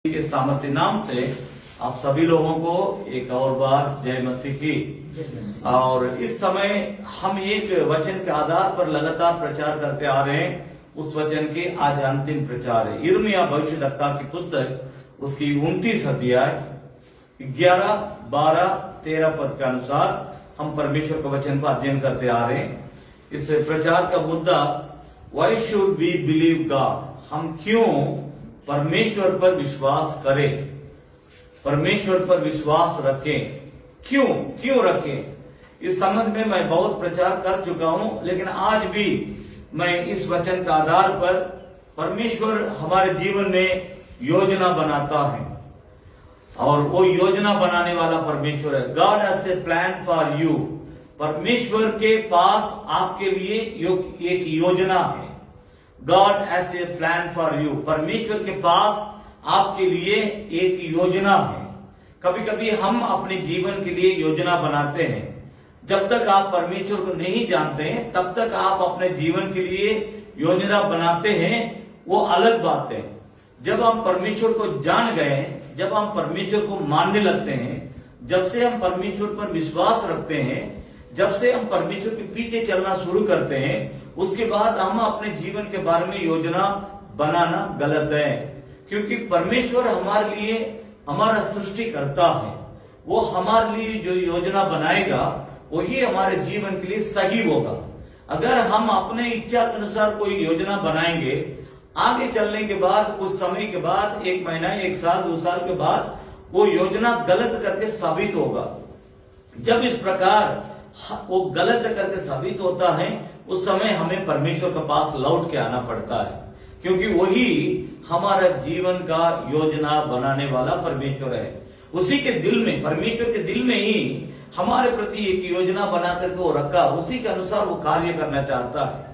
के सामर्थ्य नाम से आप सभी लोगों को एक और बार जय मसीह की। और इस समय हम एक वचन के आधार पर लगातार प्रचार करते आ रहे हैं। उस वचन के आज अंतिम प्रचार है यिर्मयाह भविष्यद्वक्ता की पुस्तक, उसकी 29 अध्याय 11, 12, 13 पद के अनुसार हम परमेश्वर के वचन पर अध्ययन करते आ रहे हैं। इस प्रचार का मुद्दा why should we believe God, हम क्यों परमेश्वर पर विश्वास करें, परमेश्वर पर विश्वास रखें, क्यों रखें। इस संबंध में मैं बहुत प्रचार कर चुका हूं, लेकिन आज भी मैं इस वचन के आधार पर परमेश्वर हमारे जीवन में योजना बनाता है और वो योजना बनाने वाला परमेश्वर है। God has a plan for you, परमेश्वर के पास आपके लिए एक योजना है। God has a plan for you, परमेश्वर के पास आपके लिए एक योजना है। कभी कभी हम अपने जीवन के लिए योजना बनाते हैं। जब तक आप परमेश्वर को नहीं जानते हैं तब तक आप अपने जीवन के लिए योजना बनाते हैं, वो अलग बात है। जब हम परमेश्वर को जान गए, जब हम परमेश्वर को मानने लगते हैं, जब से हम परमेश्वर पर विश्वास रखते हैं, जब से हम परमेश्वर के पीछे चलना शुरू करते हैं, उसके बाद हम अपने जीवन के बारे में योजना बनाना गलत है। क्योंकि परमेश्वर हमारे लिए हमारा सृष्टि करता है, वो हमारे लिए जो योजना बनाएगा वही हमारे जीवन के लिए सही होगा। अगर हम अपने इच्छा के अनुसार कोई योजना बनाएंगे, आगे चलने के बाद कुछ समय के बाद, 1 महीना, 1 साल, 2 साल के बाद वो योजना गलत करके साबित होगा। जब इस प्रकार वो गलत करके साबित होता है, उस समय हमें परमेश्वर के पास लौट के आना पड़ता है, क्योंकि वही हमारा जीवन का योजना बनाने वाला परमेश्वर है। उसी के दिल में, परमेश्वर के दिल में ही हमारे प्रति एक योजना बना करके वो रखा, उसी के अनुसार वो कार्य करना चाहता है।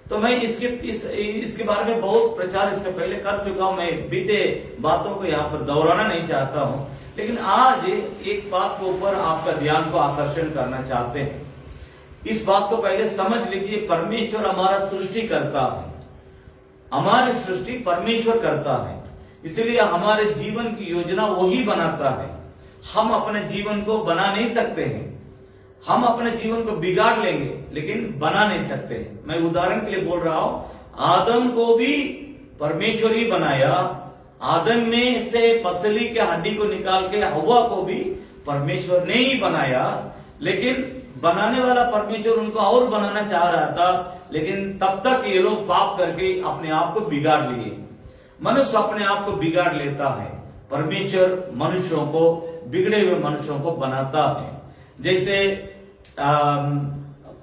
तो मैं इसके बारे में बहुत प्रचार इसके पहले कर चुका हूं। मैं बीते बातों को यहाँ पर दोहराना नहीं चाहता हूं, लेकिन आज एक बात के ऊपर आपका ध्यान को आकर्षण करना चाहते हैं। इस बात को पहले समझ लीजिए, परमेश्वर हमारा सृष्टि करता है, हमारी सृष्टि परमेश्वर करता है, इसलिए हमारे जीवन की योजना वही बनाता है। हम अपने जीवन को बना नहीं सकते हैं, हम अपने जीवन को बिगाड़ लेंगे लेकिन बना नहीं सकते। मैं उदाहरण के लिए बोल रहा हूं, आदम को भी परमेश्वर ही बनाया, आदम में से पसली के हड्डी को निकाल के हवा को भी परमेश्वर ने ही बनाया, लेकिन बनाने वाला परमेश्वर उनको और बनाना चाह रहा था, लेकिन तब तक ये लोग पाप करके अपने आप को बिगाड़ लिए। मनुष्य अपने आप को बिगाड़ लेता है, परमेश्वर मनुष्यों को, बिगड़े हुए मनुष्यों को बनाता है। जैसे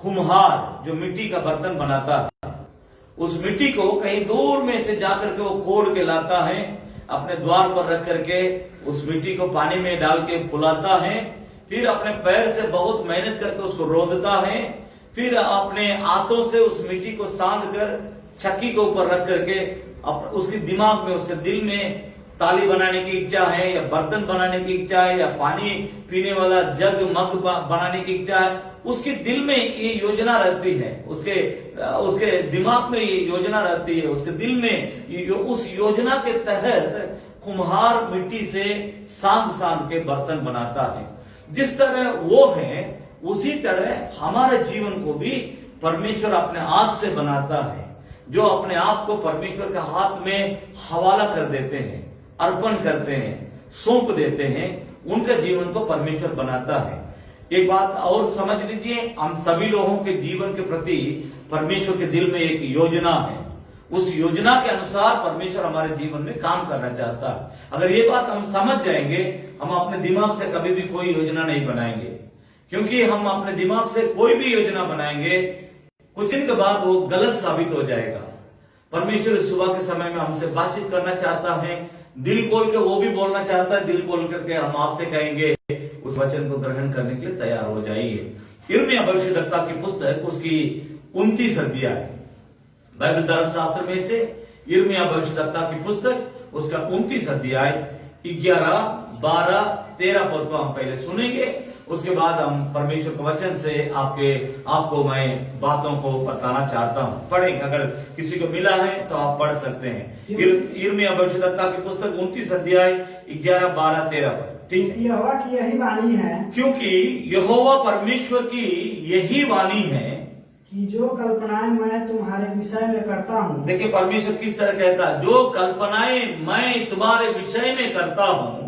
कुम्हार जो मिट्टी का बर्तन बनाता है, उस मिट्टी को कहीं दूर में से जाकर के वो खोद के लाता है, अपने द्वार पर रख करके उस मिट्टी को पानी में डाल के फुलाता है, फिर अपने पैर से बहुत मेहनत करके उसको रोदता है, फिर अपने हाथों से उस मिट्टी को साध कर छक्की के ऊपर रख करके उसके दिमाग में, उसके दिल में ताली बनाने की इच्छा है, या बर्तन बनाने की इच्छा है, या पानी पीने वाला जग मग बनाने की इच्छा है, उसके दिल में ये योजना रहती है, उसके दिमाग में ये योजना रहती है, उसके दिल में उस योजना के तहत कुम्हार मिट्टी से साध के बर्तन बनाता है। जिस तरह वो है, उसी तरह हमारे जीवन को भी परमेश्वर अपने हाथ से बनाता है। जो अपने आप को परमेश्वर के हाथ में हवाला कर देते हैं, अर्पण करते हैं, सौंप देते हैं, उनका जीवन को परमेश्वर बनाता है। एक बात और समझ लीजिए, हम सभी लोगों के जीवन के प्रति परमेश्वर के दिल में एक योजना है। उस योजना के अनुसार परमेश्वर हमारे जीवन में काम करना चाहता है। अगर ये बात हम समझ जाएंगे, हम अपने दिमाग से कभी भी कोई योजना नहीं बनाएंगे, क्योंकि हम अपने दिमाग से कोई भी योजना बनाएंगे, कुछ दिन के बाद वो गलत साबित हो जाएगा। परमेश्वर सुबह के समय में हमसे बातचीत करना चाहता है, दिल खोल के वो भी बोलना चाहता है। दिल खोल करके हम आपसे कहेंगे, उस वचन को ग्रहण करने के लिए तैयार हो जाइए। यिर्मयाह भविष्यद्वक्ता की पुस्तक, उसकी 29 अध्याय, बाइबल धर्मशास्त्र में से यिर्मयाह भविष्यद्वक्ता की पुस्तक, उसका 29 अध्याय 11, 12, 13 पद को हम पहले सुनेंगे, उसके बाद हम परमेश्वर के वचन से आपको मैं बातों को बताना चाहता हूँ। पढ़ेंगे, अगर किसी को मिला है तो आप पढ़ सकते हैं। यिर्मयाह भविष्यद्वक्ता की पुस्तक 29 अध्याय 11, 12, 13 पद। ठीक है। यहोवा की यही वाणी है, क्योंकि यहोवा परमेश्वर की यही वाणी है कि जो कल्पनाएं मैं तुम्हारे विषय में करता हूँ। देखिए परमेश्वर किस तरह कहता है, जो कल्पनाएं मैं तुम्हारे विषय में करता हूँ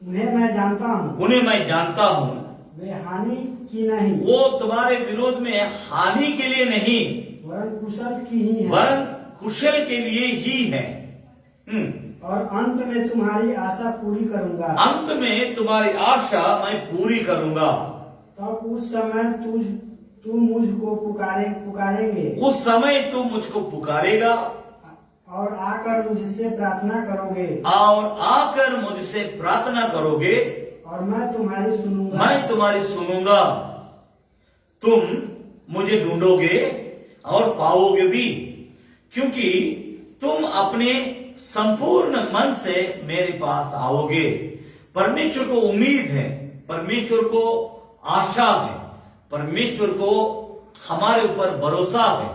उन्हें मैं जानता हूँ, उन्हें मैं जानता हूँ, वे हानि की नहीं, वो तुम्हारे विरोध में हानि के लिए नहीं वरन कुशल की ही है, वरन कुशल के लिए ही है। और अंत में तुम्हारी आशा पूरी करूंगा। अंत में तुम्हारी आशा मैं पूरी करूंगा। तब उस समय तू मुझको पुकारेंगे, उस समय तू मुझको पुकारेगा और आकर मुझसे प्रार्थना करोगे, और आकर मुझसे प्रार्थना करोगे, और मैं तुम्हारी सुनूंगा। मैं तुम्हारी सुनूंगा। तुम मुझे ढूंढोगे और पाओगे भी, क्योंकि तुम अपने संपूर्ण मन से मेरे पास आओगे। परमेश्वर को उम्मीद है, परमेश्वर को आशा है, परमेश्वर को हमारे ऊपर भरोसा है।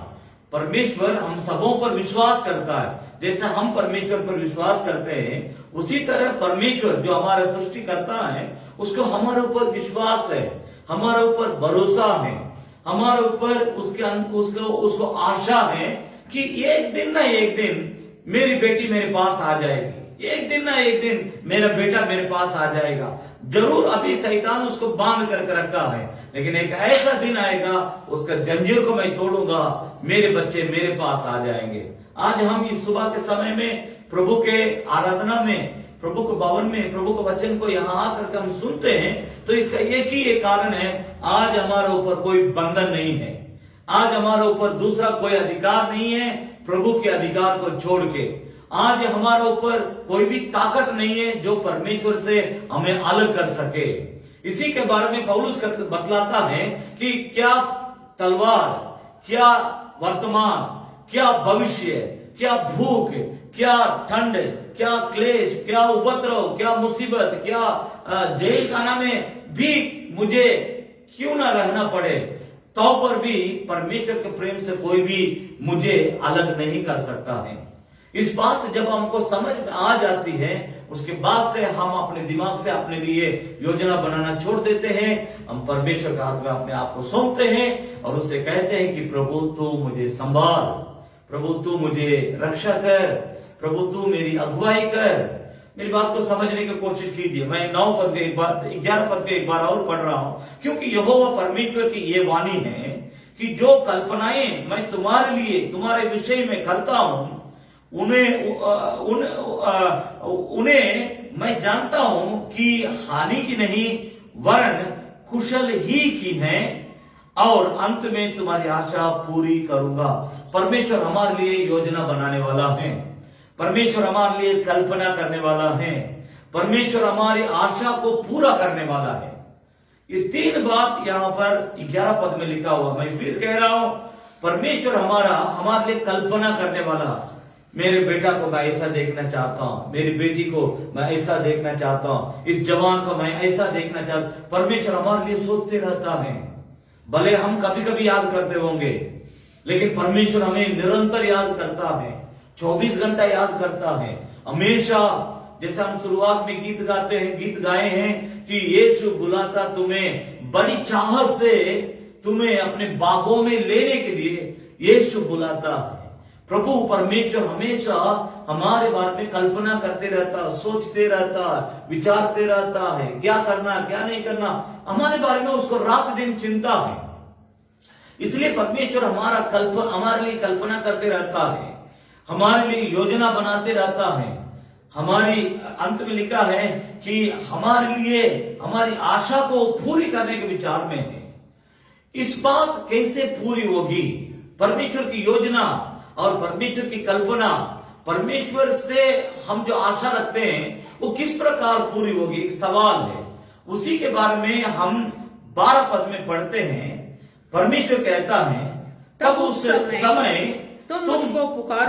परमेश्वर हम सबों पर विश्वास करता है। जैसे हम परमेश्वर पर विश्वास करते हैं, उसी तरह परमेश्वर जो हमारा सृष्टि करता है उसको हमारे ऊपर विश्वास है, हमारे ऊपर भरोसा है, हमारे ऊपर उसको आशा है कि एक दिन ना एक दिन मेरी बेटी मेरे पास आ जाएगी, एक दिन ना एक दिन मेरा बेटा मेरे पास आ जाएगा। जरूर अभी शैतान उसको बांध करके रखा है, लेकिन एक ऐसा दिन आएगा उसका जंजीर को मैं तोड़ूंगा, मेरे बच्चे मेरे पास आ जाएंगे। आज हम इस सुबह के समय में प्रभु के आराधना में, प्रभु के भवन में, प्रभु के वचन को यहाँ आकर हम सुनते हैं, तो इसका एक ही एक कारण है, आज हमारे ऊपर कोई बंधन नहीं है, आज हमारे ऊपर दूसरा कोई अधिकार नहीं है प्रभु के अधिकार को छोड़ के। आज हमारे ऊपर कोई भी ताकत नहीं है जो परमेश्वर से हमें अलग कर सके। इसी के बारे में पौलुस बतलाता है कि क्या तलवार, क्या वर्तमान, क्या भविष्य, क्या भूख, क्या ठंड, क्या क्लेश, क्या उपद्रव, क्या मुसीबत, क्या जेल खाना में भी मुझे क्यों ना रहना पड़े, तो पर भी परमेश्वर के प्रेम से कोई भी मुझे अलग नहीं कर सकता है। इस बात जब हमको समझ में आ जाती है, उसके बाद से हम अपने दिमाग से अपने लिए योजना बनाना छोड़ देते हैं। हम परमेश्वर के हाथ में अपने आप को सौंपते हैं और उससे कहते हैं कि प्रभु तू मुझे संभाल, प्रभु तू मुझे रक्षा कर, प्रभु तू मेरी अगुवाई कर। मेरी बात को समझने की कोशिश कीजिए। मैं 9 पद के 11 पद के एक बार और पढ़ रहा हूं। क्योंकि यहोवा परमेश्वर की ये वाणी है कि जो कल्पनाएं मैं तुम्हारे लिए, तुम्हारे विषय में करता हूं, उन्हें मैं जानता हूं कि हानि की नहीं वरन कुशल ही की है, और अंत में तुम्हारी आशा पूरी करूंगा। परमेश्वर हमारे लिए योजना बनाने वाला है, परमेश्वर हमारे लिए कल्पना करने वाला है, परमेश्वर हमारी आशा को पूरा करने वाला है। ये 3 बात यहाँ पर 11 पद में लिखा हुआ। मैं फिर कह रहा हूं, परमेश्वर हमारे लिए कल्पना करने वाला। मेरे बेटा को मैं ऐसा देखना चाहता हूं, मेरी बेटी को मैं ऐसा देखना चाहता हूं, इस जवान को मैं ऐसा देखना चाहता हूं। परमेश्वर हमारे लिए सोचते रहता है। भले हम कभी कभी याद करते होंगे, लेकिन परमेश्वर हमें निरंतर याद करता है, 24 घंटा याद करता है हमेशा। जैसे हम शुरुआत में गीत गाए हैं कि यीशु बुलाता तुम्हें बड़ी चाहत से, तुम्हें अपने बाहों में लेने के लिए यीशु बुलाता है। प्रभु परमेश्वर हमेशा हमारे बारे में कल्पना करते रहता, सोचते रहता, विचारते रहता है, क्या करना क्या नहीं करना, हमारे बारे में उसको रात दिन चिंता है। इसलिए परमेश्वर हमारे लिए कल्पना करते रहता है, हमारे लिए योजना बनाते रहता है। हमारी अंत में लिखा है कि हमारे लिए हमारी आशा को पूरी करने के विचार में है। इस बात कैसे पूरी होगी? परमेश्वर की योजना और परमेश्वर की कल्पना, परमेश्वर से हम जो आशा रखते हैं वो किस प्रकार पूरी होगी, एक सवाल है। उसी के बारे में हम 12 पद में पढ़ते हैं। परमेश्वर कहता है, तब उस समय तुम तुम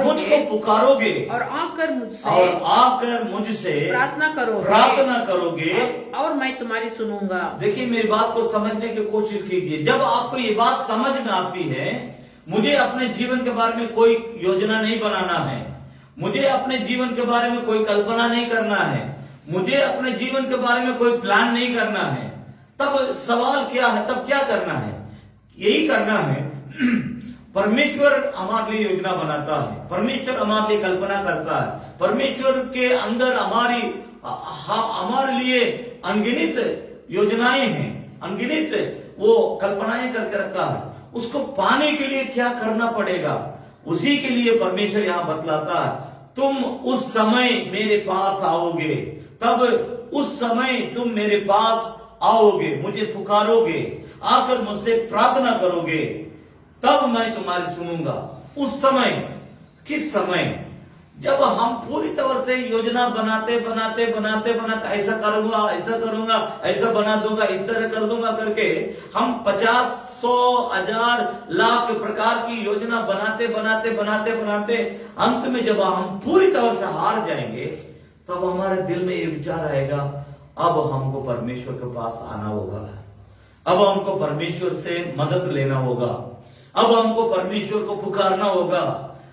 मुझको पुकारोगे और आकर मुझसे प्रार्थना करोगे और मैं तुम्हारी सुनूंगा। देखिए, मेरी बात को समझने की कोशिश कीजिए। जब आपको ये बात समझ में आती है, मुझे अपने जीवन के बारे में कोई योजना नहीं बनाना है, मुझे अपने जीवन के बारे में कोई कल्पना नहीं करना है, मुझे अपने जीवन के बारे में कोई प्लान नहीं करना है, तब सवाल क्या है, तब क्या करना है? यही करना है। परमेश्वर हमारे लिए योजना बनाता है, परमेश्वर हमारे लिए कल्पना करता है, परमेश्वर के अंदर हमारे लिए अनगिनत योजनाएं हैं, अनगिनत वो कल्पनाएं करके रखा है। उसको पाने के लिए क्या करना पड़ेगा, उसी के लिए परमेश्वर यहां बतलाता है, तुम उस समय मेरे पास आओगे, तब उस समय तुम मेरे पास आओगे, मुझे पुकारोगे, आकर मुझसे प्रार्थना करोगे, तब मैं तुम्हारी सुनूंगा। उस समय, किस समय? जब हम पूरी तरह से योजना बनाते ऐसा करूंगा, ऐसा करूंगा, ऐसा बना दूंगा, इस तरह कर दूंगा करके हम 50, 100, 1000, लाख प्रकार की योजना बनाते अंत में जब हम पूरी तरह से हार जाएंगे, तब हमारे दिल में ये विचार आएगा, अब हमको परमेश्वर के पास आना होगा, अब हमको परमेश्वर से मदद लेना होगा, अब हमको परमेश्वर को पुकारना होगा।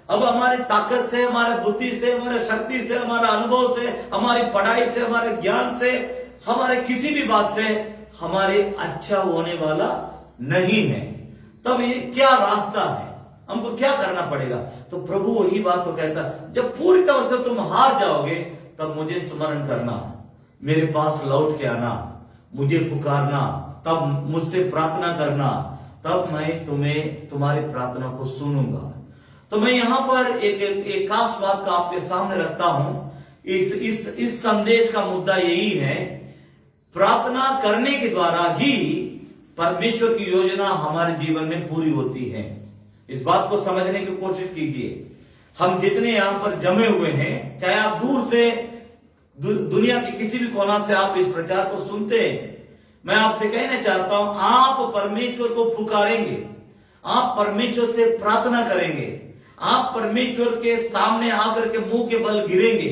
अब हमारी ताकत से, हमारे बुद्धि से, हमारे शक्ति से, हमारा अनुभव से, हमारी पढ़ाई से, हमारे ज्ञान से, हमारे किसी भी बात से हमारे अच्छा होने वाला नहीं है। तब ये क्या रास्ता है, हमको क्या करना पड़ेगा? तो प्रभु वही बात को कहता है, जब पूरी तरह से तुम हार जाओगे, तब मुझे स्मरण करना, मेरे पास लौट के आना, मुझे पुकारना, तब मुझसे प्रार्थना करना, तब मैं तुम्हारी प्रार्थना को सुनूंगा। तो मैं यहां पर एक खास बात का आपके सामने रखता हूं। इस संदेश का मुद्दा यही है, प्रार्थना करने के द्वारा ही परमेश्वर की योजना हमारे जीवन में पूरी होती है। इस बात को समझने की कोशिश कीजिए। हम जितने यहां पर जमे हुए हैं, चाहे आप दूर से दुनिया के किसी भी कोना से आप इस प्रचार को सुनते हैं, मैं आपसे कहना चाहता हूं, आप परमेश्वर को पुकारेंगे, आप परमेश्वर से प्रार्थना करेंगे, आप परमेश्वर के सामने आकर के मुंह के बल गिरेंगे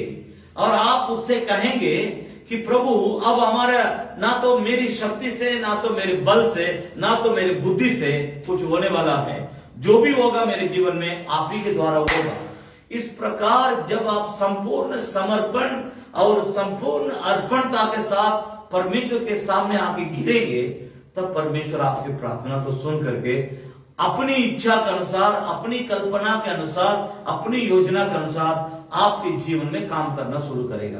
और आप उससे कहेंगे कि प्रभु, अब हमारा ना तो मेरी शक्ति से, ना तो मेरे बल से, ना तो मेरी बुद्धि से कुछ होने वाला है, जो भी होगा मेरे जीवन में आप ही के द्वारा होगा। इस प्रकार जब आप संपूर्ण समर्पण और संपूर्ण अर्पणता के साथ परमेश्वर के सामने आके गिरेंगे, तब परमेश्वर आपकी प्रार्थना को सुन करके अपनी इच्छा के अनुसार, अपनी कल्पना के अनुसार, अपनी योजना के अनुसार आपके जीवन में काम करना शुरू करेगा।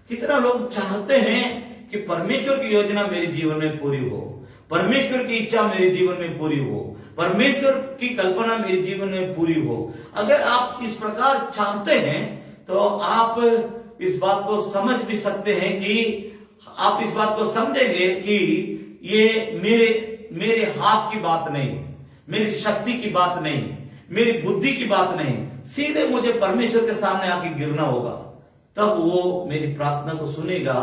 कितना लोग चाहते हैं कि परमेश्वर की योजना मेरे जीवन में पूरी हो, परमेश्वर की इच्छा मेरे जीवन में पूरी हो, परमेश्वर की कल्पना मेरे जीवन में पूरी हो। अगर आप इस प्रकार चाहते हैं तो आप इस बात को समझ भी सकते हैं कि आप इस बात को समझेंगे कि ये मेरे हाथ की बात नहीं, मेरी शक्ति की बात नहीं, मेरी बुद्धि की बात नहीं, सीधे मुझे परमेश्वर के सामने आके गिरना होगा, तब वो मेरी प्रार्थना को सुनेगा,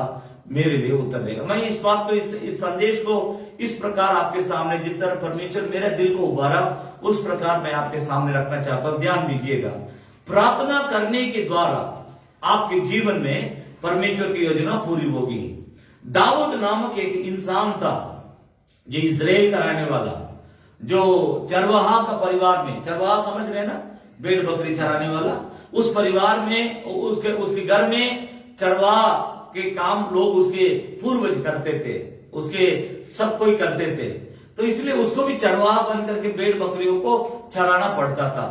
मेरे लिए उत्तर देगा। मैं इस बात को, इस संदेश को इस प्रकार आपके सामने, जिस तरह परमेश्वर मेरे दिल को उबारा, उस प्रकार मैं आपके सामने रखना चाहता हूं। ध्यान दीजिएगा, प्रार्थना करने के द्वारा आपके जीवन में परमेश्वर की योजना पूरी होगी। दाऊद नामक एक इंसान था, जो इस्राएल का रहने वाला, जो चरवाहा का परिवार में, चरवाहा समझ रहे ना, भेड़ बकरी चराने वाला, उस परिवार में, उसके घर में चरवाहा के काम लोग उसके पूर्वज करते थे, उसके सब कोई करते थे, तो इसलिए उसको भी चरवाहा बन करके भेड़ बकरियों को चराना पड़ता था।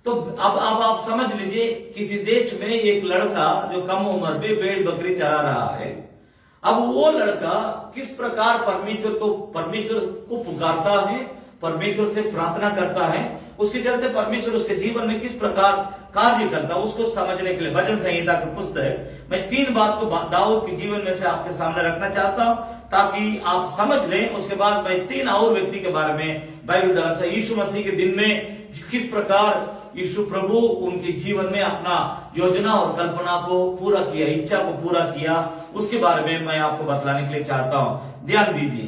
तो अब आप समझ लीजिए, किसी देश में एक लड़का जो कम उम्र पे भेड़ बकरी चरा रहा है, अब वो लड़का किस प्रकार परमेश्वर को पुकारता है, परमेश्वर से प्रार्थना करता है, उसके चलते परमेश्वर उसके जीवन में किस प्रकार कार्य करता है, उसको समझने के लिए भजन संहिता की पुस्तक मैं 3 बात को दाऊद के जीवन में से आपके सामने रखना चाहता हूं, ताकि आप समझ लें। उसके बाद मैं 3 और व्यक्ति के बारे में बाइबल धर्म से, यीशु मसीह के दिन में किस प्रकार यीशु प्रभु उनके जीवन में अपना योजना और कल्पना को पूरा किया, इच्छा को पूरा किया, उसके बारे में मैं आपको बतलाने के लिए चाहता हूं। ध्यान दीजिए।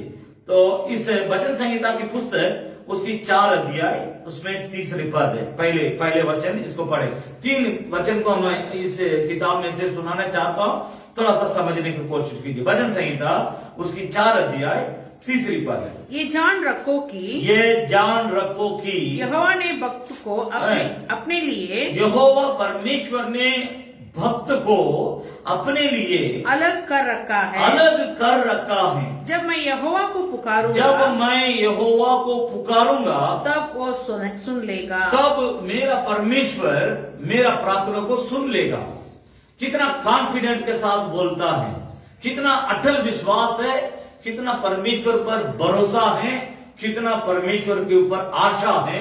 तो इस भजन संहिता की पुस्तक उसकी 4 अध्याय, उसमें 30 पद है। पहले वचन इसको पढ़े। 3 वचन को मैं इस किताब में से सुनाना चाहता हूं, थोड़ा सा समझने की कोशिश कीजिए। भजन संहिता उसकी 4 अध्याय 30 पद है। ये जान रखो कि यहोवा ने भक्त को अपने लिए, यहोवा परमेश्वर ने भक्त को अपने लिए अलग कर रखा है। जब मैं यहोवा को पुकारूंगा तब वो सुन लेगा। तब मेरा परमेश्वर मेरा प्रार्थना को सुन लेगा। कितना कॉन्फिडेंट के साथ बोलता है, कितना अटल विश्वास है, कितना परमेश्वर पर भरोसा है, कितना परमेश्वर के ऊपर आशा है,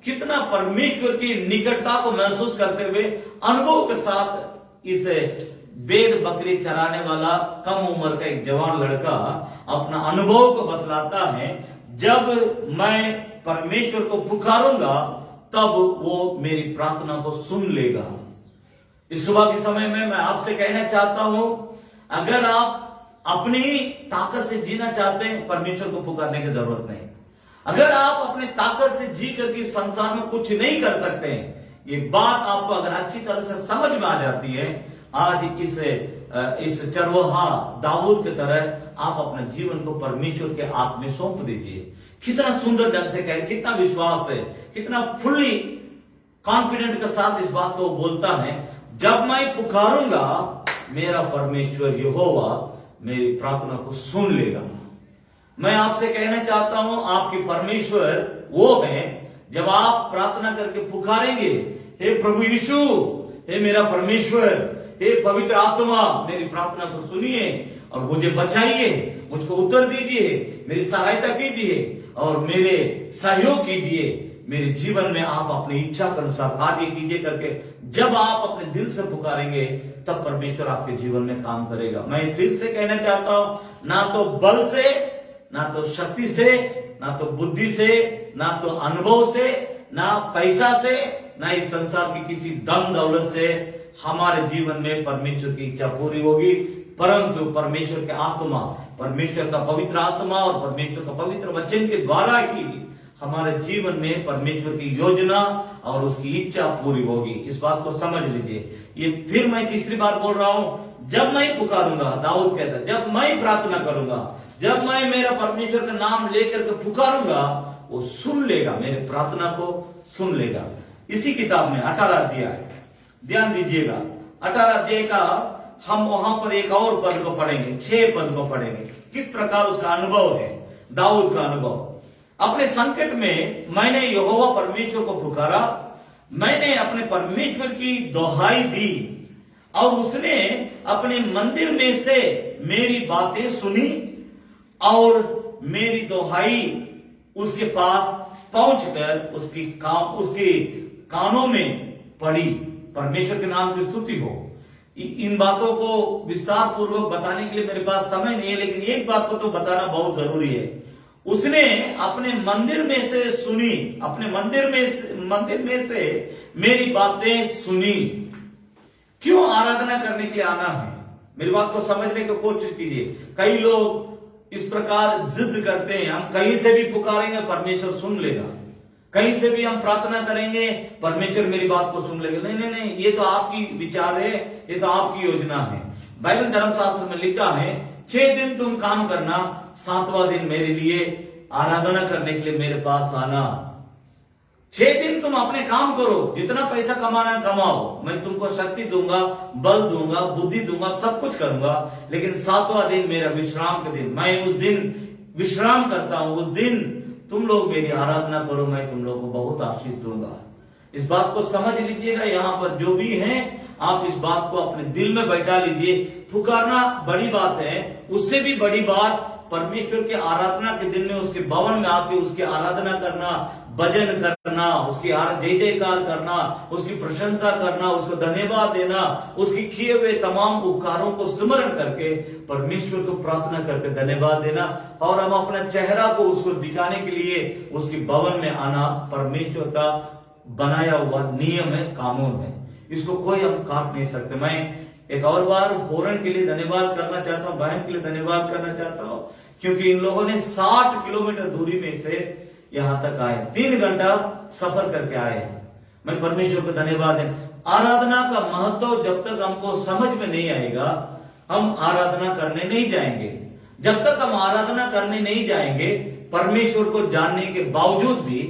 कितना परमेश्वर की निकटता को महसूस करते हुए अनुभव के साथ इस भेड़ बकरी चराने वाला कम उम्र का एक जवान लड़का अपना अनुभव को बतलाता है। जब मैं परमेश्वर को पुकारूंगा तब वो मेरी प्रार्थना को सुन लेगा। इस सुबह के समय में मैं आपसे कहना चाहता हूं, अगर आप अपनी ताकत से जीना चाहते हैं, परमेश्वर को पुकारने की जरूरत नहीं। अगर आप अपने ताकत से जी करके संसार में कुछ नहीं कर सकते हैं, ये बात आपको अगर अच्छी तरह से समझ में आ जाती है, आज इस चरवाहा दाऊद की तरह आप अपने जीवन को परमेश्वर के हाथ में सौंप दीजिए। कितना सुंदर ढंग से कहे, कितना विश्वास है, कितना फुल्ली कॉन्फिडेंट के साथ इस बात को बोलता है। जब मैं पुकारूंगा मेरा परमेश्वर यहोवा मेरी प्रार्थना को सुन लेगा। मैं आपसे कहना चाहता हूं, आपके परमेश्वर वो है, जब आप प्रार्थना करके पुकारेंगे, हे प्रभु यीशु, हे मेरा परमेश्वर, हे पवित्र आत्मा, मेरी प्रार्थना को सुनिए और मुझे बचाइए, मुझको उत्तर दीजिए, मेरी सहायता कीजिए और मेरे सहयोग कीजिए। मेरे जीवन में आप अपनी इच्छा के अनुसार कार्य कीजिए करके जब आप अपने दिल से पुकारेंगे, तब परमेश्वर आपके जीवन में काम करेगा। मैं फिर से कहना चाहता हूं, ना तो बल से, ना तो शक्ति से, ना तो बुद्धि से, ना तो अनुभव से, ना पैसा से, ना इस संसार की किसी धन दौलत से हमारे जीवन में परमेश्वर की इच्छा पूरी होगी, परंतु परमेश्वर के आत्मा, परमेश्वर का पवित्र आत्मा और परमेश्वर का पवित्र वचन के द्वारा ही हमारे जीवन में परमेश्वर की योजना और उसकी इच्छा पूरी होगी। इस बात को समझ लीजिए। ये फिर मैं तीसरी बार बोल रहा हूं, जब मैं पुकारूंगा, दाऊद कहता है, जब मैं प्रार्थना करूंगा, जब मैं मेरा परमेश्वर का नाम लेकर के पुकारूंगा, वो सुन लेगा, मेरे प्रार्थना को सुन लेगा। इसी किताब में 18 अध्याय, ध्यान दीजिएगा, 18 अध्याय का हम वहां पर एक और पद को पढ़ेंगे, 6 पद को पढ़ेंगे। किस प्रकार उसका अनुभव है, दाऊद का अनुभव। अपने संकट में मैंने यहोवा परमेश्वर को पुकारा, मैंने अपने परमेश्वर की दुहाई दी और उसने अपने मंदिर में से मेरी बातें सुनी और मेरी दुहाई उसके पास पहुंचकर उसके कानों में पड़ी। परमेश्वर के नाम की स्तुति हो। इन बातों को विस्तार पूर्वक बताने के लिए मेरे पास समय नहीं है, लेकिन एक बात को तो बताना बहुत जरूरी है। उसने अपने मंदिर में से सुनी, अपने मंदिर में से मेरी बातें सुनी। क्यों आराधना करने के लिए आना है, मेरी बात को समझने की कोशिश कीजिए। कई लोग इस प्रकार जिद करते हैं, हम कहीं से भी पुकारेंगे परमेश्वर सुन लेगा, कहीं से भी हम प्रार्थना करेंगे परमेश्वर मेरी बात को सुन लेगा। नहीं नहीं नहीं, ये तो आपकी विचार है, ये तो आपकी योजना है। बाइबल धर्मशास्त्र में लिखा है, 6 दिन तुम काम करना, 7वां दिन मेरे लिए आराधना करने के लिए मेरे पास आना। 6 दिन तुम अपने काम करो, जितना पैसा कमाना कमाओ, मैं तुमको शक्ति दूंगा, बल दूंगा, बुद्धि दूंगा, सब कुछ करूंगा, लेकिन 7वां दिन मेरा विश्राम का दिन, मैं उस दिन विश्राम करता हूं, उस दिन तुम लोग मेरी आराधना करो, मैं तुम लोग को बहुत आशीष दूंगा। इस बात को समझ लीजिएगा। यहाँ पर जो भी है, आप इस बात को अपने दिल में बैठा लीजिए। पुकारना बड़ी बात है, उससे भी बड़ी बात परमेश्वर के आराधना के दिन में उसके भवन में आके उसकी आराधना करना, भजन करना, उसकी जय जयकार करना, उसकी प्रशंसा करना, उसको धन्यवाद देना, उसके किए हुए तमाम उपकारों को स्मरण करके परमेश्वर को प्रार्थना करके धन्यवाद देना, और हम अपना चेहरा को उसको दिखाने के लिए उसके भवन में आना परमेश्वर का बनाया हुआ नियम है, कानून है। इसको कोई हम काट नहीं सकते। मैं एक और बार होरन के लिए धन्यवाद करना चाहता हूं, बहन के लिए धन्यवाद करना चाहता हूं, क्योंकि इन लोगों ने 60 किलोमीटर दूरी में से यहाँ तक आए, 3 घंटा सफर करके आए हैं। मैं परमेश्वर को धन्यवाद है। आराधना का महत्व जब तक हमको समझ में नहीं आएगा, हम आराधना करने नहीं जाएंगे। जब तक हम आराधना करने नहीं जाएंगे, परमेश्वर को जानने के बावजूद भी,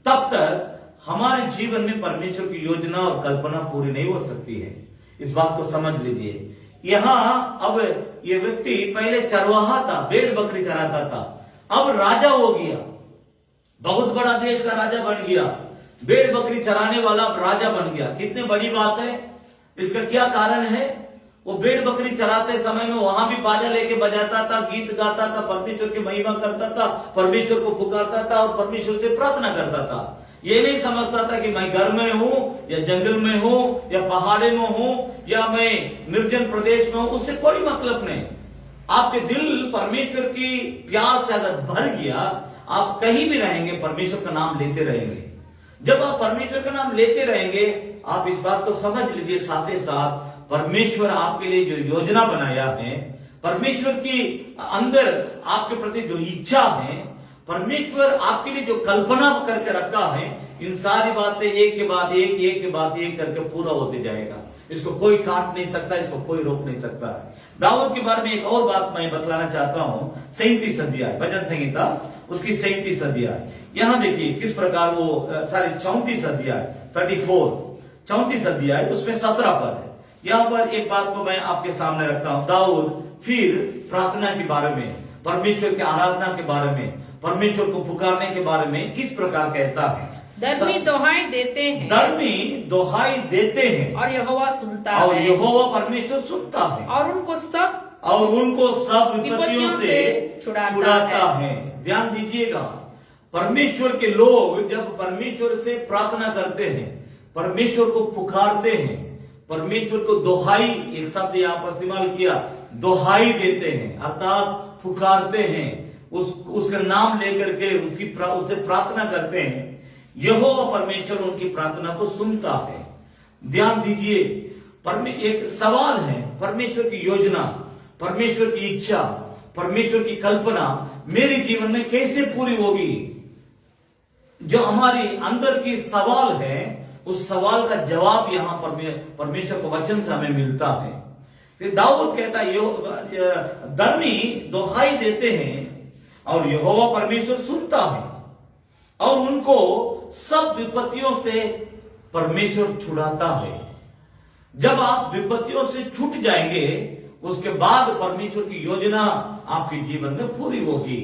तब तक हमारे जीवन में परमेश्वर की योजना और कल्पना पूरी नहीं हो सकती है। इस बात को समझ लीजिए। यहाँ अब ये व्यक्ति पहले चरवाहा था, भेड़ बकरी चराता था, अब राजा हो गया, बहुत बड़ा देश का राजा बन गया, भेड़ बकरी चराने वाला राजा बन गया। कितनी बड़ी बात है। इसका क्या कारण है? वो भेड़ बकरी चराते समय में वहां भी बाजा लेके बजाता था, गीत गाता था, परमेश्वर की महिमा करता था, परमेश्वर को पुकारता था और परमेश्वर से प्रार्थना करता था। ये नहीं समझता था कि मैं घर में हूं या जंगल में हूं या पहाड़े में हूं या मैं निर्जन प्रदेश में हूं, उससे कोई मतलब नहीं। आपके दिल परमेश्वर की प्यार से अगर भर गया, आप कहीं भी रहेंगे परमेश्वर का नाम लेते रहेंगे। जब आप परमेश्वर का नाम लेते रहेंगे, आप इस बात को समझ लीजिए, साथ ही साथ परमेश्वर आपके लिए जो योजना बनाया है, परमेश्वर की अंदर आपके प्रति जो इच्छा है, परमेश्वर आपके लिए जो कल्पना करके रखा है, इन सारी बातें एक के बाद एक करके पूरा होते जाएगा। इसको कोई काट नहीं सकता, इसको कोई रोक नहीं सकता। दाऊद के बारे में एक और बात मैं बतलाना चाहता हूं। 37 अध्याय भजन संहिता, उसकी 37 अध्याय, यहां देखिए किस प्रकार वो 34 अध्याय 34 अध्याय, उसमें 17 पद है। यहां पर एक बात को मैं आपके सामने रखता हूं। दाऊद फिर प्रार्थना के बारे में, परमेश्वर की आराधना के बारे में, परमेश्वर को पुकारने के बारे में किस प्रकार कहता है। धर्मी दोहाई देते हैं, धर्मी दोहाई देते हैं और यहोवा सुनता और है, यहोवा परमेश्वर सुनता है और उनको सब विपत्तियों से छुड़ाता है। ध्यान दीजिएगा, परमेश्वर के लोग जब परमेश्वर से प्रार्थना करते हैं, परमेश्वर को पुकारते हैं, परमेश्वर को दोहाई, एक शब्द यहाँ पर इस्तेमाल किया, दोहाई देते हैं, अर्थात पुकारते हैं, उसका नाम लेकर के उससे प्रार्थना करते हैं, यहोवा परमेश्वर उनकी प्रार्थना को सुनता है। ध्यान दीजिए, एक सवाल है, परमेश्वर की योजना, परमेश्वर की इच्छा, परमेश्वर की कल्पना मेरे जीवन में कैसे पूरी होगी। जो हमारी अंदर की सवाल है, उस सवाल का जवाब यहां परमेश्वर को वचन से हमें मिलता है। दाऊद कहता है, धर्मी दोहाई देते हैं और यहोवा परमेश्वर सुनता है और उनको सब विपत्तियों से परमेश्वर छुड़ाता है। जब आप विपत्तियों से छूट जाएंगे, उसके बाद परमेश्वर की योजना आपके जीवन में पूरी होगी।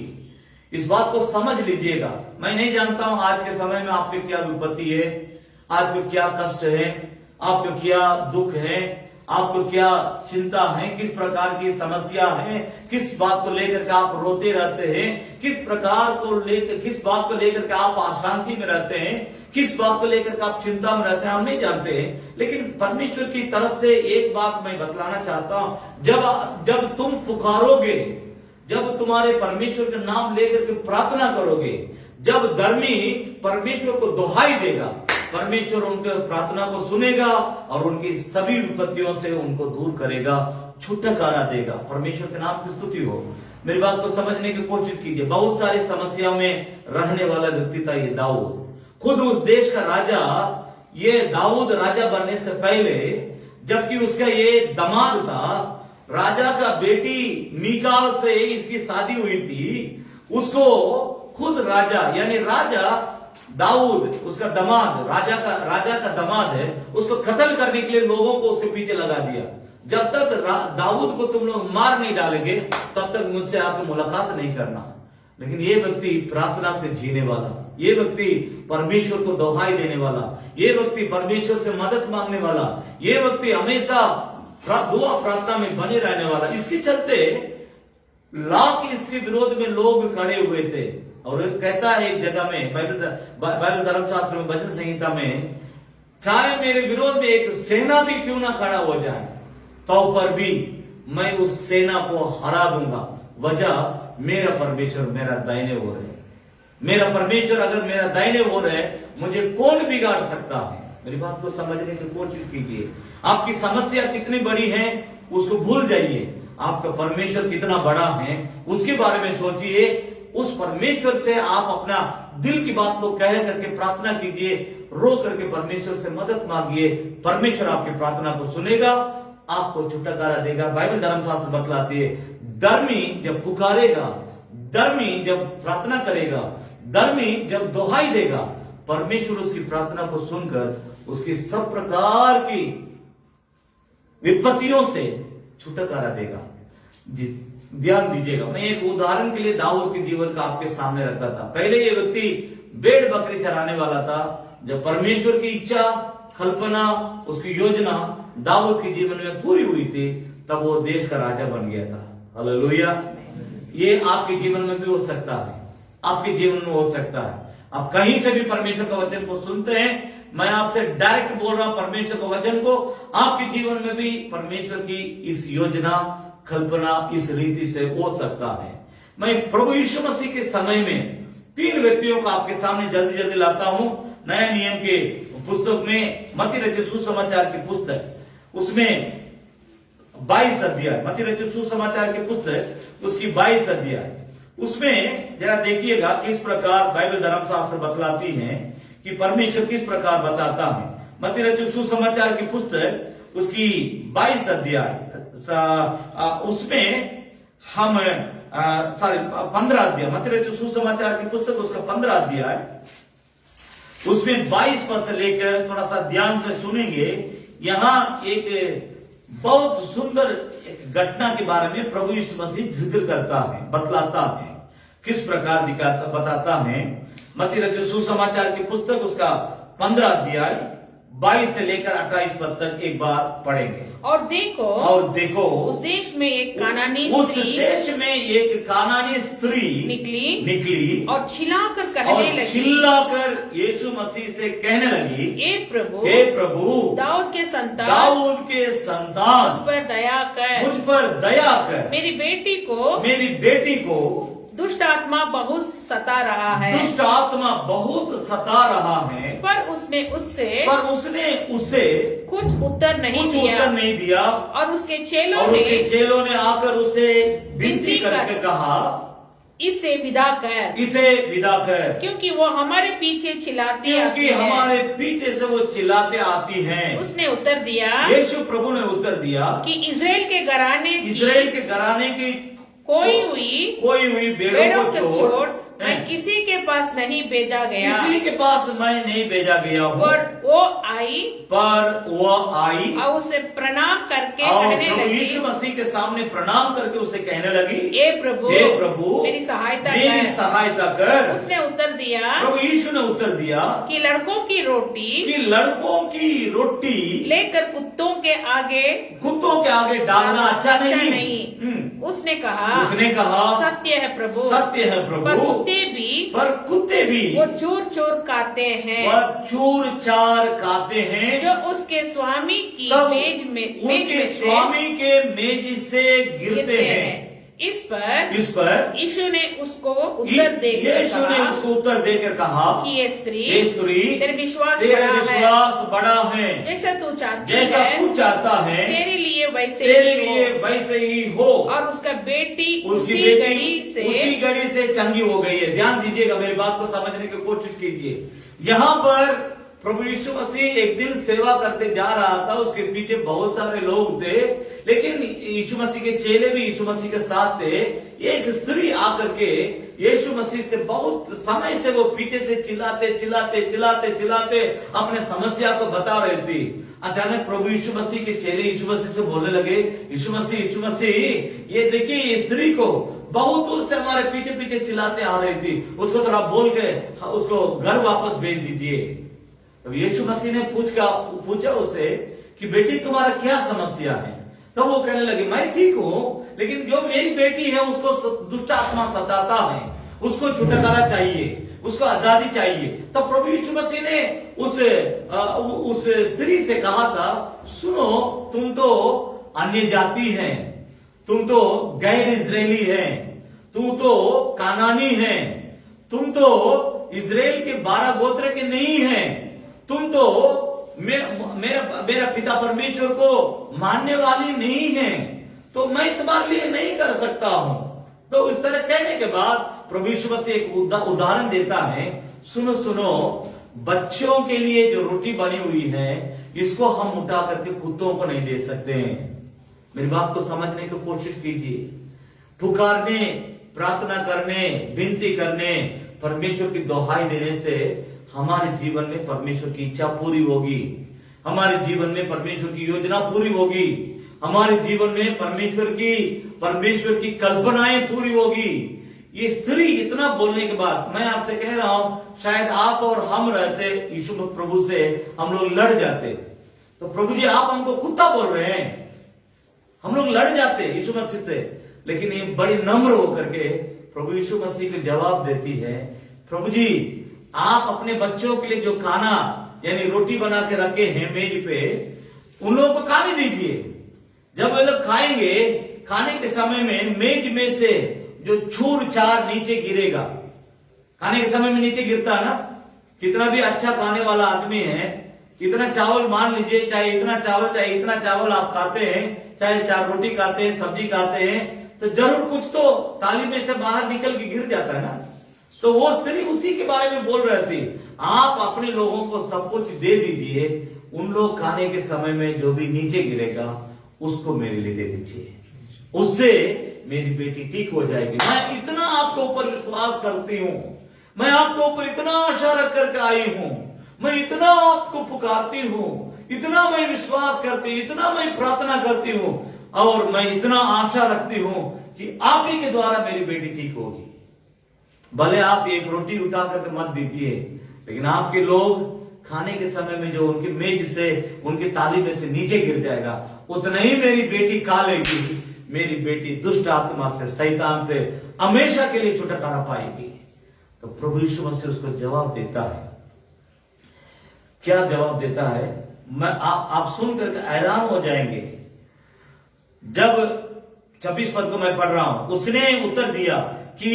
इस बात को समझ लीजिएगा। मैं नहीं जानता हूं आज के समय में आपके क्या विपत्ति है, आपको क्या कष्ट है, आपको क्या दुख है, आपको क्या चिंता है, किस प्रकार की समस्या है, किस बात को लेकर के आप रोते रहते हैं, किस बात को लेकर के आप अशांति में रहते हैं, किस बात को लेकर के आप चिंता में रहते हैं, हम नहीं जानते हैं। लेकिन परमेश्वर की तरफ से एक बात मैं बतलाना चाहता हूं, जब तुम पुकारोगे, जब तुम्हारे परमेश्वर का नाम लेकर के प्रार्थना करोगे, जब धर्मी परमेश्वर को दोहाई देगा, परमेश्वर उनके प्रार्थना को सुनेगा और उनकी सभी विपत्तियों से उनको दूर करेगा, छुटकारा देगा। परमेश्वर के नाम की स्तुति हो। मेरी बात को समझने की कोशिश कीजिए। बहुत सारी समस्या में रहने वाला व्यक्ति था ये दाऊद, खुद उस देश का राजा। ये दाऊद राजा बनने से पहले, जबकि उसका ये दामाद था, राजा का बेटी मीकाल से इसकी शादी हुई थी, उसको खुद राजा यानी राजा दाऊद, उसका दामाद, राजा का दामाद है, उसको कत्ल करने के लिए लोगों को उसके पीछे लगा दिया। जब तक दाऊद को तुम लोग मार नहीं डालेंगे, तब तक मुझसे आकर मुलाकात नहीं करना। लेकिन ये व्यक्ति प्रार्थना से जीने वाला, ये व्यक्ति परमेश्वर को दोहाई देने वाला, ये व्यक्ति परमेश्वर से मदद मांगने वाला, ये व्यक्ति हमेशा दुआ प्रार्थना में बने रहने वाला, इसके चलते लाख इसके विरोध में लोग खड़े हुए थे। और कहता है एक जगह में, बाइबल धर्मशास्त्र में, भजन संहिता में, चाहे मेरे विरोध में एक सेना भी क्यों ना खड़ा हो जाए, तो पर भी मैं उस सेना को हरा दूंगा। वजह, मेरा परमेश्वर मेरा दाहिने ओर है। मेरा परमेश्वर अगर मेरा दाहिने ओर है, मुझे कौन बिगाड़ सकता है। मेरी बात को समझने की कोशिश कीजिए। आपकी समस्या कितनी बड़ी है उसको भूल जाइए, आपका परमेश्वर कितना बड़ा है उसके बारे में सोचिए। उस परमेश्वर से आप अपना दिल की बात को कह करके प्रार्थना कीजिए, रो करके परमेश्वर से मदद मांगिए। परमेश्वर आपकी प्रार्थना को सुनेगा, आपको छुटकारा देगा। बाइबल धर्मशास्त्र बतलाती है, धर्मी जब पुकारेगा, धर्मी जब प्रार्थना करेगा, धर्मी जब दोहाई देगा, परमेश्वर उसकी प्रार्थना को सुनकर उसकी सब प्रकार की विपत्तियों से छुटकारा देगा। ध्यान दीजिएगा, मैं एक उदाहरण के लिए दाऊद के जीवन का आपके सामने रखा था। पहले ये व्यक्ति भेड़ बकरी चराने वाला था। जब परमेश्वर की इच्छा, कल्पना, उसकी योजना दाऊद के जीवन में पूरी हुई थी, तब वो देश का राजा बन गया था। हालेलुया। ये आपके जीवन में भी हो सकता है, आपके जीवन में हो सकता है। आप कहीं से भी परमेश्वर का वचन को सुनते हैं, मैं आपसे डायरेक्ट बोल रहा हूं, परमेश्वर के वचन को आपके जीवन में भी परमेश्वर की इस योजना, कल्पना, इस रीति से हो सकता है। मैं प्रभु यीशु मसीह के समय में 3 व्यक्तियों को आपके सामने जल्दी जल्दी लाता हूं। नया नियम के पुस्तक में मत्ती रचित सुसमाचार की पुस्तक, उसमें 22 अध्याय, मत्ती रचित सुसमाचार की पुस्तक उसकी 22 अध्याय, उसमें जरा देखिएगा किस प्रकार बाइबल धर्मशास्त्र बतलाती है कि परमेश्वर किस प्रकार बताता है। मत्ती रचित सुसमाचार की पुस्तक उसकी 22 अध्याय, उसमें हम 15 अध्याय, मत्ती रचित सुसमाचार की पुस्तक उसका 15 अध्याय, उसमें 22 पद से लेकर थोड़ा सा ध्यान से सुनेंगे। यहां एक बहुत सुंदर एक घटना के बारे में प्रभु यीशु मसीह जिक्र करता है, बतलाता है, किस प्रकार दिखाता बताता है। मत्ती रचित सुसमाचार की पुस्तक उसका 15 अध्याय 22 से लेकर 28 पद तक एक बार पढ़ेंगे। और देखो उस देश में एक कानानी स्त्री निकली और चिल्लाकर कहने लगी, चिल्लाकर यीशु मसीह से कहने लगी, हे प्रभु दाऊद के संतान मुझ पर दया कर, मेरी बेटी को दुष्ट आत्मा बहुत सता रहा है। पर उसने उससे कुछ उत्तर नहीं दिया। और उसके चेलों ने आकर उसे विनती करके कहा, इसे विदा कर, क्योंकि वो हमारे पीछे हमारे पीछे से वो चिल्लाते आती हैं। उसने उत्तर दिया, यीशु प्रभु ने उत्तर दिया कि इजराइल के घराने की कोई हुई भेड़ों को छोड़ मैं किसी के पास नहीं भेजा गया हूँ। पर वो आई और उसे प्रणाम करके कहने लगी, यीशु मसीह के सामने प्रणाम करके उसे कहने लगी, हे प्रभु मेरी सहायता कर। उसने उत्तर दिया, प्रभु यीशु ने उत्तर दिया कि लड़कों की रोटी लेकर कुत्तों के आगे डालना अच्छा नहीं। उसने कहा सत्य है प्रभु, पर कुत्ते भी वो चूर खाते हैं, जो उसके स्वामी की स्वामी के मेज से गिरते हैं। इस पर यीशु ने उसको उत्तर देकर कहा कि ये स्त्री तेरा विश्वास बड़ा है, जैसा तू चाहता है तेरे लिए वैसे ही हो। और उसकी बेटी उसी घड़ी से चंगी हो गई है। ध्यान दीजिएगा, मेरी बात को समझने की कोशिश कीजिए। यहाँ पर प्रभु यीशु मसीह एक दिन सेवा करते जा रहा था, उसके पीछे बहुत सारे लोग थे, लेकिन यीशु मसीह के चेले भी यीशु मसीह के साथ थे। एक स्त्री आकर के यीशु मसीह से बहुत समय से वो पीछे से चिल्लाते अपने समस्या को बता रहे थे। अचानक प्रभु यीशु मसीह के चेले यीशु मसीह से बोलने लगे, यीशु मसीह ये देखिए, ये स्त्री को बहुत दूर से हमारे पीछे चिल्लाते आ रही थी, उसको थोड़ा बोल के उसको घर वापस भेज दीजिए। तो यीशु मसीह ने पूछा उससे कि बेटी तुम्हारा क्या समस्या है। तो वो कहने लगी, मैं ठीक हूँ, लेकिन जो मेरी बेटी है उसको दुष्ट आत्मा सताता है, उसको छुटकारा चाहिए, उसको आजादी चाहिए। तो प्रभु यीशु मसीह ने उस स्त्री से कहा था, सुनो, तुम तो अन्य जाति हैं, तुम तो गैर इजरायली हैं, तुम तो कानानी हैं, तुम तो इजराइल के 12 गोत्र के नहीं हैं, तुम तो मेरा पिता परमेश्वर को मानने वाली नहीं है, तो मैं तुम्हारे लिए नहीं कर सकता हूं। तो इस तरह कहने के बाद प्रभु यीशु मसीह एक उदाहरण देता है, सुनो सुनो, बच्चों के लिए जो रोटी बनी हुई है इसको हम उठा करके कुत्तों को नहीं दे सकते हैं। मेरी बात को समझने की कोशिश कीजिए। पुकारने, प्रार्थना करने, विनती करने, परमेश्वर की दोहाई देने से हमारे जीवन में परमेश्वर की इच्छा पूरी होगी, हमारे जीवन में परमेश्वर की योजना पूरी होगी, हमारे जीवन में परमेश्वर की कल्पनाएं पूरी होगी। ये स्त्री इतना बोलने के बाद मैं आपसे कह रहा हूं, शायद आप और हम रहते यीशु प्रभु से, हम लोग लड़ जाते। तो प्रभु जी आप हमको कुत्ता बोल रहे हैं, हम लोग लड़ जाते यीशु मसीह से। लेकिन ये बड़ी नम्र होकर के प्रभु यीशु मसीह को जवाब देती है, प्रभु जी आप अपने बच्चों के लिए जो खाना यानी रोटी बना के रखे हैं मेज पे, उन लोगों को खाने दीजिए। जब वे लोग खाएंगे, खाने के समय में मेज में से जो छूर चार नीचे गिरेगा, खाने के समय में नीचे गिरता है ना, कितना भी अच्छा खाने वाला आदमी है, इतना चावल मान लीजिए, चाहे इतना चावल आप खाते हैं, चाहे 4 रोटी खाते हैं, सब्जी खाते हैं, तो जरूर कुछ तो थाली में से बाहर निकल के गिर जाता है ना। तो वो स्त्री उसी के बारे में बोल रही थी, आप अपने लोगों को सब कुछ दे दीजिए, उन लोग खाने के समय में जो भी नीचे गिरेगा उसको मेरे लिए दे दीजिए, उससे मेरी बेटी ठीक हो जाएगी। मैं इतना आपके ऊपर विश्वास करती हूं, मैं आपके ऊपर इतना आशा रख करके आई हूं, मैं इतना आपको पुकारती हूं, इतना मैं विश्वास करती हूं, इतना मैं प्रार्थना करती हूं, और मैं इतना आशा रखती हूं कि आप ही के द्वारा मेरी बेटी ठीक होगी। भले आप एक रोटी उठा करके मत दीजिए, लेकिन आपके लोग खाने के समय में जो उनकी मेज से, उनकी थाली में से नीचे गिर जाएगा, उतना ही मेरी बेटी खा लेगी। मेरी बेटी दुष्ट आत्मा से, शैतान से हमेशा के लिए छुटकारा पाएगी। तो प्रभु यीशु मसीह उसको जवाब देता है। क्या जवाब देता है? मैं आप सुन करके हैरान हो जाएंगे। जब 26 पद को मैं पढ़ रहा हूं, उसने उत्तर दिया कि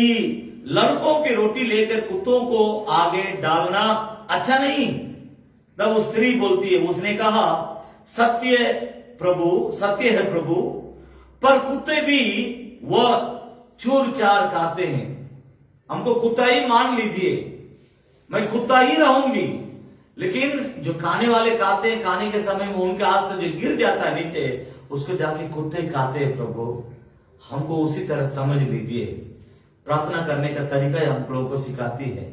लड़कों की रोटी लेकर कुत्तों को आगे डालना अच्छा नहीं। तब वो स्त्री बोलती है, उसने कहा सत्य है प्रभु, पर कुत्ते भी वह चूर चार खाते हैं। हमको कुत्ता ही मान लीजिए, मैं कुत्ता ही रहूंगी, लेकिन जो खाने वाले खाते हैं, खाने के समय में उनके हाथ से जो गिर जाता है नीचे, उसको जाके कुत्ते खाते हैं। प्रभु हमको उसी तरह समझ लीजिए। प्रार्थना करने का तरीका हम लोगों को सिखाती है,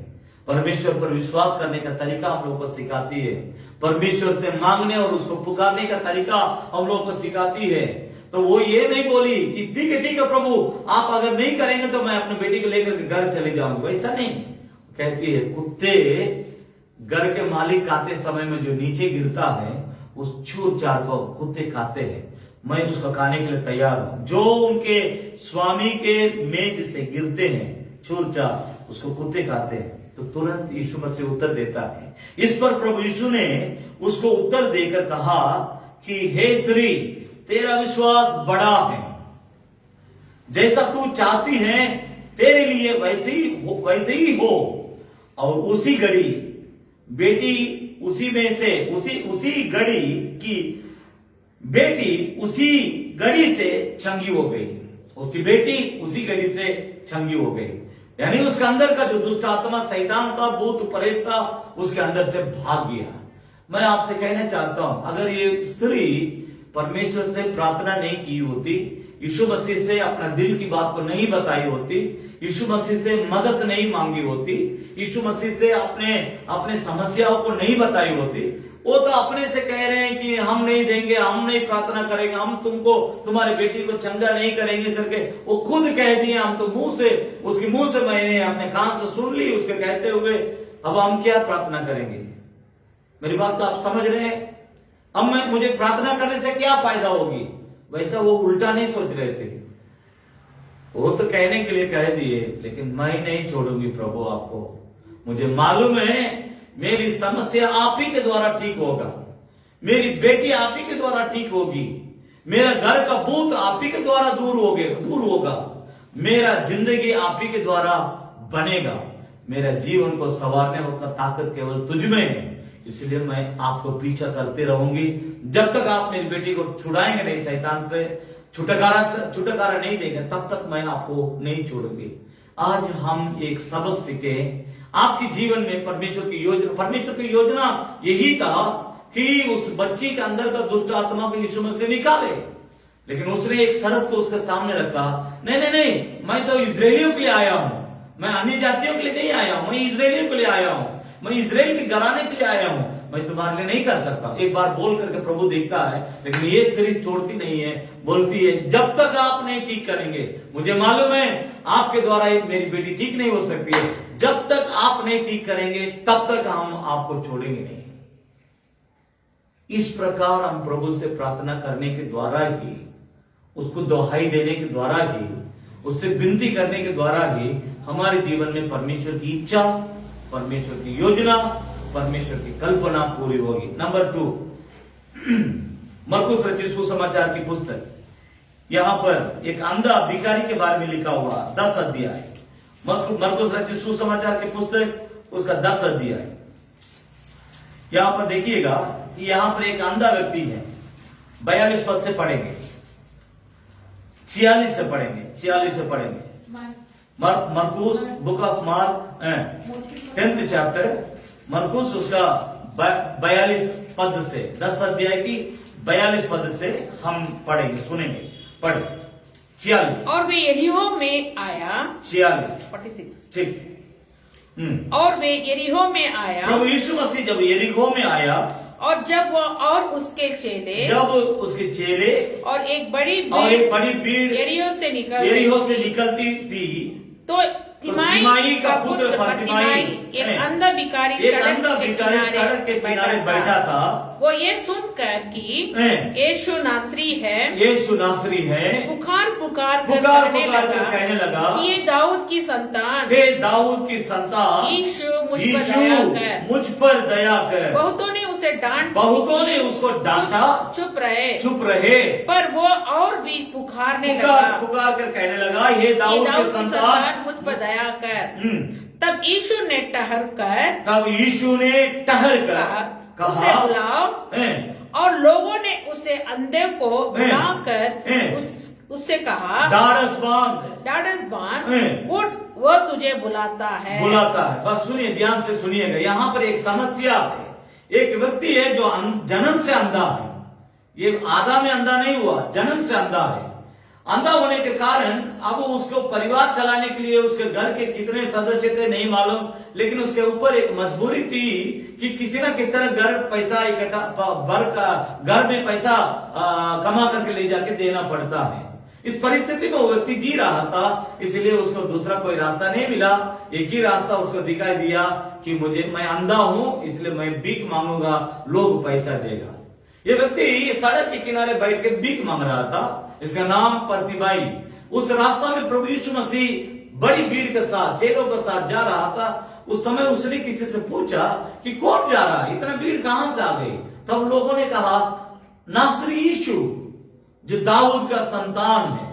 परमेश्वर पर विश्वास करने का तरीका हम लोगों को सिखाती है, परमेश्वर से मांगने और उसको पुकारने का तरीका हम लोगों को सिखाती है। तो वो ये नहीं बोली कि ठीक है प्रभु, आप अगर नहीं करेंगे तो मैं अपने बेटी को लेकर के घर चले जाऊंगी, वैसा नहीं। कहती है कुत्ते घर के मालिक खाते समय में जो नीचे गिरता है, उस छूर चार को कुत्ते खाते हैं। मैं उसको खाने के लिए तैयार हूं। जो उनके स्वामी के मेज से गिरते हैं छूर चार, उसको कुत्ते खाते हैं। तो तुरंत यीशु मसीह उत्तर देता है। इस पर प्रभु यीशु ने उसको उत्तर देकर कहा कि हे स्त्री, तेरा विश्वास बड़ा है, जैसा तू चाहती है तेरे लिए वैसे ही हो। और उसी घड़ी बेटी उसी घड़ी की बेटी उसी घड़ी से चंगी हो गई। उसकी बेटी उसी घड़ी से चंगी हो गई, यानी उसके अंदर का जो दुष्ट आत्मा, शैतान था, भूत प्रेत था, उसके अंदर से भाग गया। मैं आपसे कहना चाहता हूं, अगर ये स्त्री परमेश्वर से प्रार्थना नहीं की होती, यीशु मसीह से अपना दिल की बात को नहीं बताई होती, यीशु मसीह से मदद नहीं मांगी होती, यीशु मसीह से अपने समस्याओं को नहीं बताई होती, वो तो अपने से कह रहे हैं कि हम नहीं देंगे, हम नहीं प्रार्थना करेंगे, हम तुम्हारे बेटी को चंगा नहीं करेंगे करके वो खुद कह दिए। हम तो उसके मुंह से मैंने अपने कान से सुन ली उसके कहते हुए, अब हम क्या प्रार्थना करेंगे? मेरी बात तो आप समझ रहे हैं? अब मुझे प्रार्थना करने से क्या फायदा होगी? वैसा वो उल्टा नहीं सोच रहे थे। वो तो कहने के लिए कह दिए, लेकिन मैं नहीं छोड़ूंगी प्रभु आपको। मुझे मालूम है मेरी समस्या आप ही के द्वारा ठीक होगा, मेरी बेटी आप ही के द्वारा ठीक होगी, मेरा घर का भूत आप ही के द्वारा दूर होगा, मेरा जिंदगी आप ही के द्वारा बनेगा, मेरा जीवन को संवारने का ताकत केवल तुझ में है। इसलिए मैं आपको पीछा करते रहूंगी जब तक आप मेरी बेटी को छुड़ाएंगे नहीं शैतान से, छुटकारा नहीं देगा तब तक मैं आपको नहीं छोड़ूंगी। आज हम एक सबक सीखे आपके जीवन में परमेश्वर की योजना यही था कि उस बच्ची के अंदर का दुष्ट आत्मा को यीशु मसीह निकाले, लेकिन उसने एक शर्त को उसके सामने रखा, नहीं, मैं तो इजरायलियों के लिए आया हूं, मैं अन्य जातियों के लिए नहीं आया हूं, मैं इजरायलियों के लिए आया हूं, मैं इजराइल के घराने के लिए आया हूं, मैं तुम्हारे लिए नहीं कर सकता। एक बार बोल करके प्रभु देखता है, लेकिन ये स्त्री छोड़ती नहीं है, बोलती है जब तक आप नहीं ठीक करेंगे, मुझे मालूम है आपके द्वारा मेरी बेटी ठीक नहीं हो सकती है, जब तक आप नहीं ठीक करेंगे तब तक हम आपको छोड़ेंगे नहीं। इस प्रकार हम प्रभु से प्रार्थना करने के द्वारा ही, उसको दोहाई देने के द्वारा ही, उससे विनती करने के द्वारा ही हमारे जीवन में परमेश्वर की इच्छा, परमेश्वर की योजना, परमेश्वर की कल्पना पूरी होगी। नंबर 2, मरकुस रचित सुसमाचार की पुस्तक, यहां पर एक अंधा भिखारी के बारे में लिखा हुआ 10 अध्याय। मरकुस रचित सुसमाचार की पुस्तक उसका 10 अध्याय। यहां पर देखिएगा कि यहां पर एक अंधा व्यक्ति है। 42 पद से पढ़ेंगे, 46 से पढ़ेंगे। मरकुस book of mark 10th chapter, मरकुस उसका 42 पद से, 10 अध्याय की 42 पद से हम पढ़ेंगे, सुनेंगे। पढ़े 46। और वे यरीहो में आया, 46 ठीक। और वे यरीहो में आया, प्रभु यीशु मसीह जब यरीहो में आया, और जब वो और उसके चेले और एक बड़ी भीड़ यरीहो से निकलती थी, तो तिमाई का पुत्र तिमाई एक अंधा भिखारी सड़क के किनारे बैठा था। वो ये सुनकर कि यीशु नासरी है, पुकार कर कहने लगा कि ये दाऊद की संतान, यीशु मुझ पर दया कर। बहुतों ने उसको डांटा, चुप रहे, पर वो और भी पुकार कर कहने लगा, हे दाऊद की संतान मुझ पर दया कर। तब यीशु ने ठहर कर उसे बुलाओ, और लोगों ने उसे अंधे को बुलाकर उससे कहा, ढाढ़स बांध, उठ, वो तुझे बुलाता है। बस सुनिए, ध्यान से सुनिएगा। यहाँ पर एक समस्या है। एक व्यक्ति है जो जन्म से अंधा है। ये आधा में अंधा नहीं हुआ, जन्म से अंधा है। अंधा होने के कारण अब उसको परिवार चलाने के लिए उसके घर के कितने सदस्य थे नहीं मालूम, लेकिन उसके ऊपर एक मजबूरी थी कि किसी ना किसी तरह पैसा घर में पैसा कमा करके ले जाके देना पड़ता है। इस परिस्थिति में वो व्यक्ति जी रहा था, इसलिए उसको दूसरा कोई रास्ता नहीं मिला। एक ही रास्ता उसको दिखाई दिया कि मैं अंधा हूं, इसलिए मैं भीख मांगूंगा, लोग पैसा देगा। ये व्यक्ति सड़क के किनारे बैठ के भीख मांग रहा था। इसका नाम प्रतिमाई। उस रास्ता में प्रभु यीशु मसीह बड़ी भीड़ के साथ, चेलों के साथ जा रहा था। उस समय उसने किसी से पूछा कि कौन जा रहा है, इतना भीड़ कहां से आ गई? तब लोगों ने कहा, नासरी यीशु जो दाऊद का संतान है।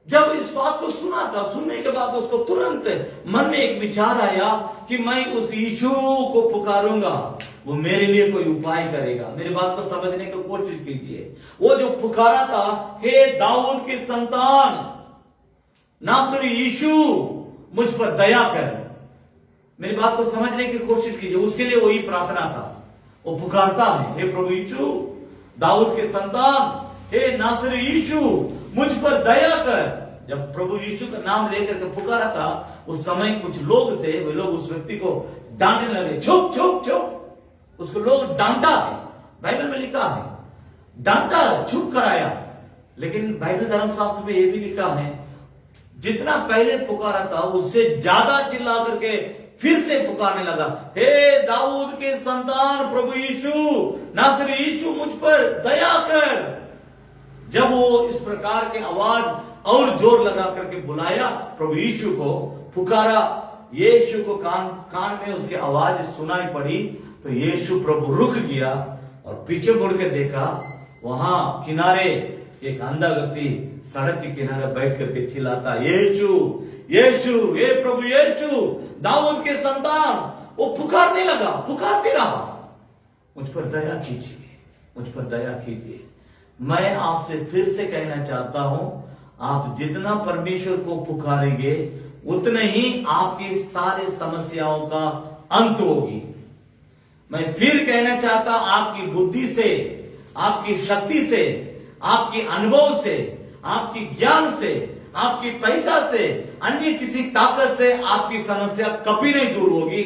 जब इस बात को सुना था, सुनने के बाद उसको तुरंत मन में एक विचार आया कि मैं उस यीशु को पुकारूंगा, वो मेरे लिए कोई उपाय करेगा। मेरी बात को समझने की कोशिश कीजिए। वो जो पुकारा था, हे दाऊद की संतान नासरी यीशु मुझ पर दया कर, मेरी बात को समझने की कोशिश कीजिए। उसके लिए वही प्रार्थना था। वो पुकारता है, हे प्रभु यीशु दाऊद के संतान, हे नासरी यीशु मुझ पर दया कर। जब प्रभु यीशु का नाम लेकर के पुकारा था, उस समय कुछ लोग थे, वे लोग उस व्यक्ति को डांटने लगे, चुप चुप चुप। उसको लोग डांटा है, बाइबल में लिखा है, डांटा, चुप कराया। लेकिन बाइबल धर्मशास्त्र में यह भी लिखा है, जितना पहले पुकारा था उससे ज्यादा चिल्ला करके फिर से पुकारने लगा, हे दाऊद के संतान प्रभु यीशु नासरी यीशु मुझ पर दया कर। जब वो इस प्रकार के आवाज और जोर लगा करके बुलाया, प्रभु यीशु को पुकारा, यीशु को कान में उसकी आवाज सुनाई पड़ी, तो यीशु प्रभु रुक गया और पीछे मुड़ के देखा, वहां किनारे एक अंधा व्यक्ति सड़क के किनारे बैठ करके चिल्लाता, यीशु यीशु, हे प्रभु यीशु दाऊद के संतान। वो पुकारने लगा, पुकारते रहा, मुझ पर दया कीजिए, मुझ पर दया कीजिए। मैं आपसे फिर से कहना चाहता हूं, आप जितना परमेश्वर को पुकारेंगे उतने ही आपकी सारे समस्याओं का अंत होगी। मैं फिर कहना चाहता, आपकी बुद्धि से, आपकी शक्ति से, आपके अनुभव से, आपकी ज्ञान से, आपकी पैसा से, अन्य किसी ताकत से आपकी समस्या कभी नहीं दूर होगी।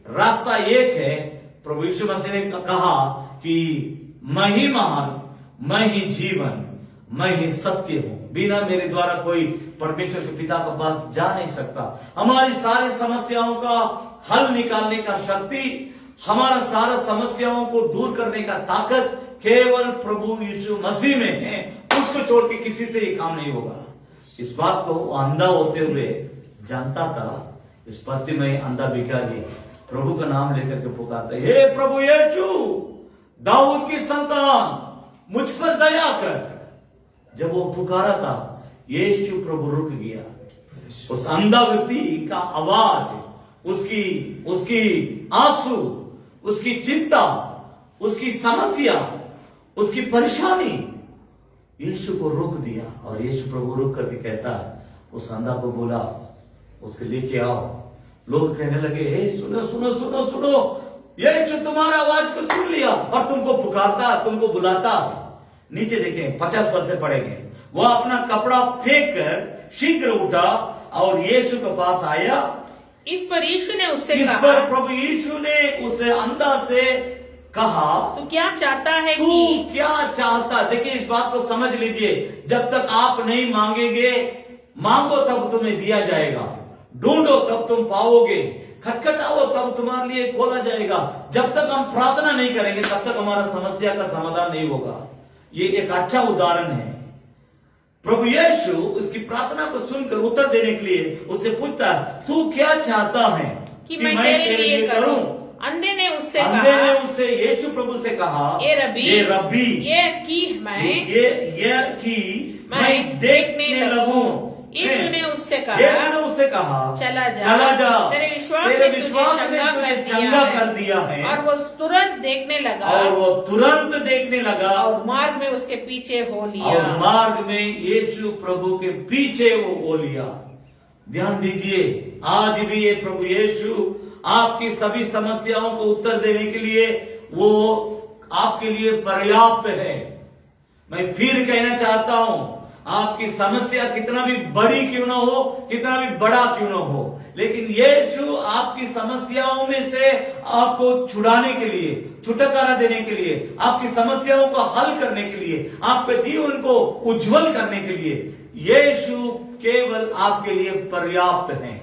रास्ता एक है। प्रभु यीशु मसीह ने कहा कि मैं ही महान, मैं ही जीवन, मैं ही सत्य हूं, बिना मेरे द्वारा कोई परमेश्वर के पिता के पास जा नहीं सकता। हमारी सारी समस्याओं का हल निकालने का शक्ति, हमारा सारा समस्याओं को दूर करने का ताकत केवल प्रभु यीशु मसीह में है। उसको छोड़ के किसी से ये काम नहीं होगा। इस बात को अंधा होते हुए जानता था। इस पत्ती में अंधा भिखारी प्रभु का नाम लेकर के पुकारता, हे प्रभु यीशु, दाऊद की संतान, मुझ पर दया कर। जब वो पुकारा था, यीशु प्रभु रुक गया। उस अंधा व्यक्ति का आवाज, उसकी आंसू, उसकी चिंता, उसकी समस्या, उसकी परेशानी यीशु को रोक दिया। और यीशु प्रभु रुक करके कहता, उस अंधा को बोला, उसके लेके आओ। लोग कहने लगे, हे सुनो सुनो सुनो सुनो, यीशु तुम्हारा आवाज को सुन लिया और तुमको पुकारता, तुमको बुलाता। नीचे देखें 50 पद से पढ़ेंगे। वो अपना कपड़ा फेंक कर शीघ्र उठा और यीशु के पास आया। इस पर यीशु ने उससे इस कहा, पर प्रभु यीशु ने उसे अंधा से कहा, तू क्या चाहता है? तू क्या चाहता? देखिए, इस बात को समझ लीजिए। जब तक आप नहीं मांगेंगे, मांगो तब तुम्हें दिया जाएगा, ढूंढो तब तुम पाओगे, खटखटाओ तब तुम्हारे लिए खोला जाएगा। जब तक हम प्रार्थना नहीं करेंगे तब तक हमारा समस्या का समाधान नहीं होगा। ये एक अच्छा उदाहरण है। प्रभु यीशु उसकी प्रार्थना को सुनकर उत्तर देने के लिए उससे पूछता, तू क्या चाहता है कि मैं तेरे लिए करूं? अंधे ने उससे यीशु प्रभु से कहा, ये रब्बी, ये कि मैं देखने लगूं। यीशु ने उससे कहा, चला जा, तेरे विश्वास ने तुझे चंगा कर दिया है। और वो तुरंत देखने लगा और मार्ग में उसके पीछे हो लिया। और मार्ग में यीशु प्रभु के पीछे वो हो लिया। ध्यान दीजिए, आज भी ये प्रभु यीशु आपकी सभी समस्याओं को उत्तर देने के लिए वो आपके लिए पर्याप्त है। मैं फिर कहना चाहता हूं, आपकी समस्या कितना भी बड़ी क्यों ना हो, कितना भी बड़ा क्यों ना हो, लेकिन यीशु आपकी समस्याओं में से आपको छुड़ाने के लिए, छुटकारा देने के लिए, आपकी समस्याओं को हल करने के लिए, आपके जीवन को उज्जवल करने के लिए यीशु केवल आपके लिए पर्याप्त है।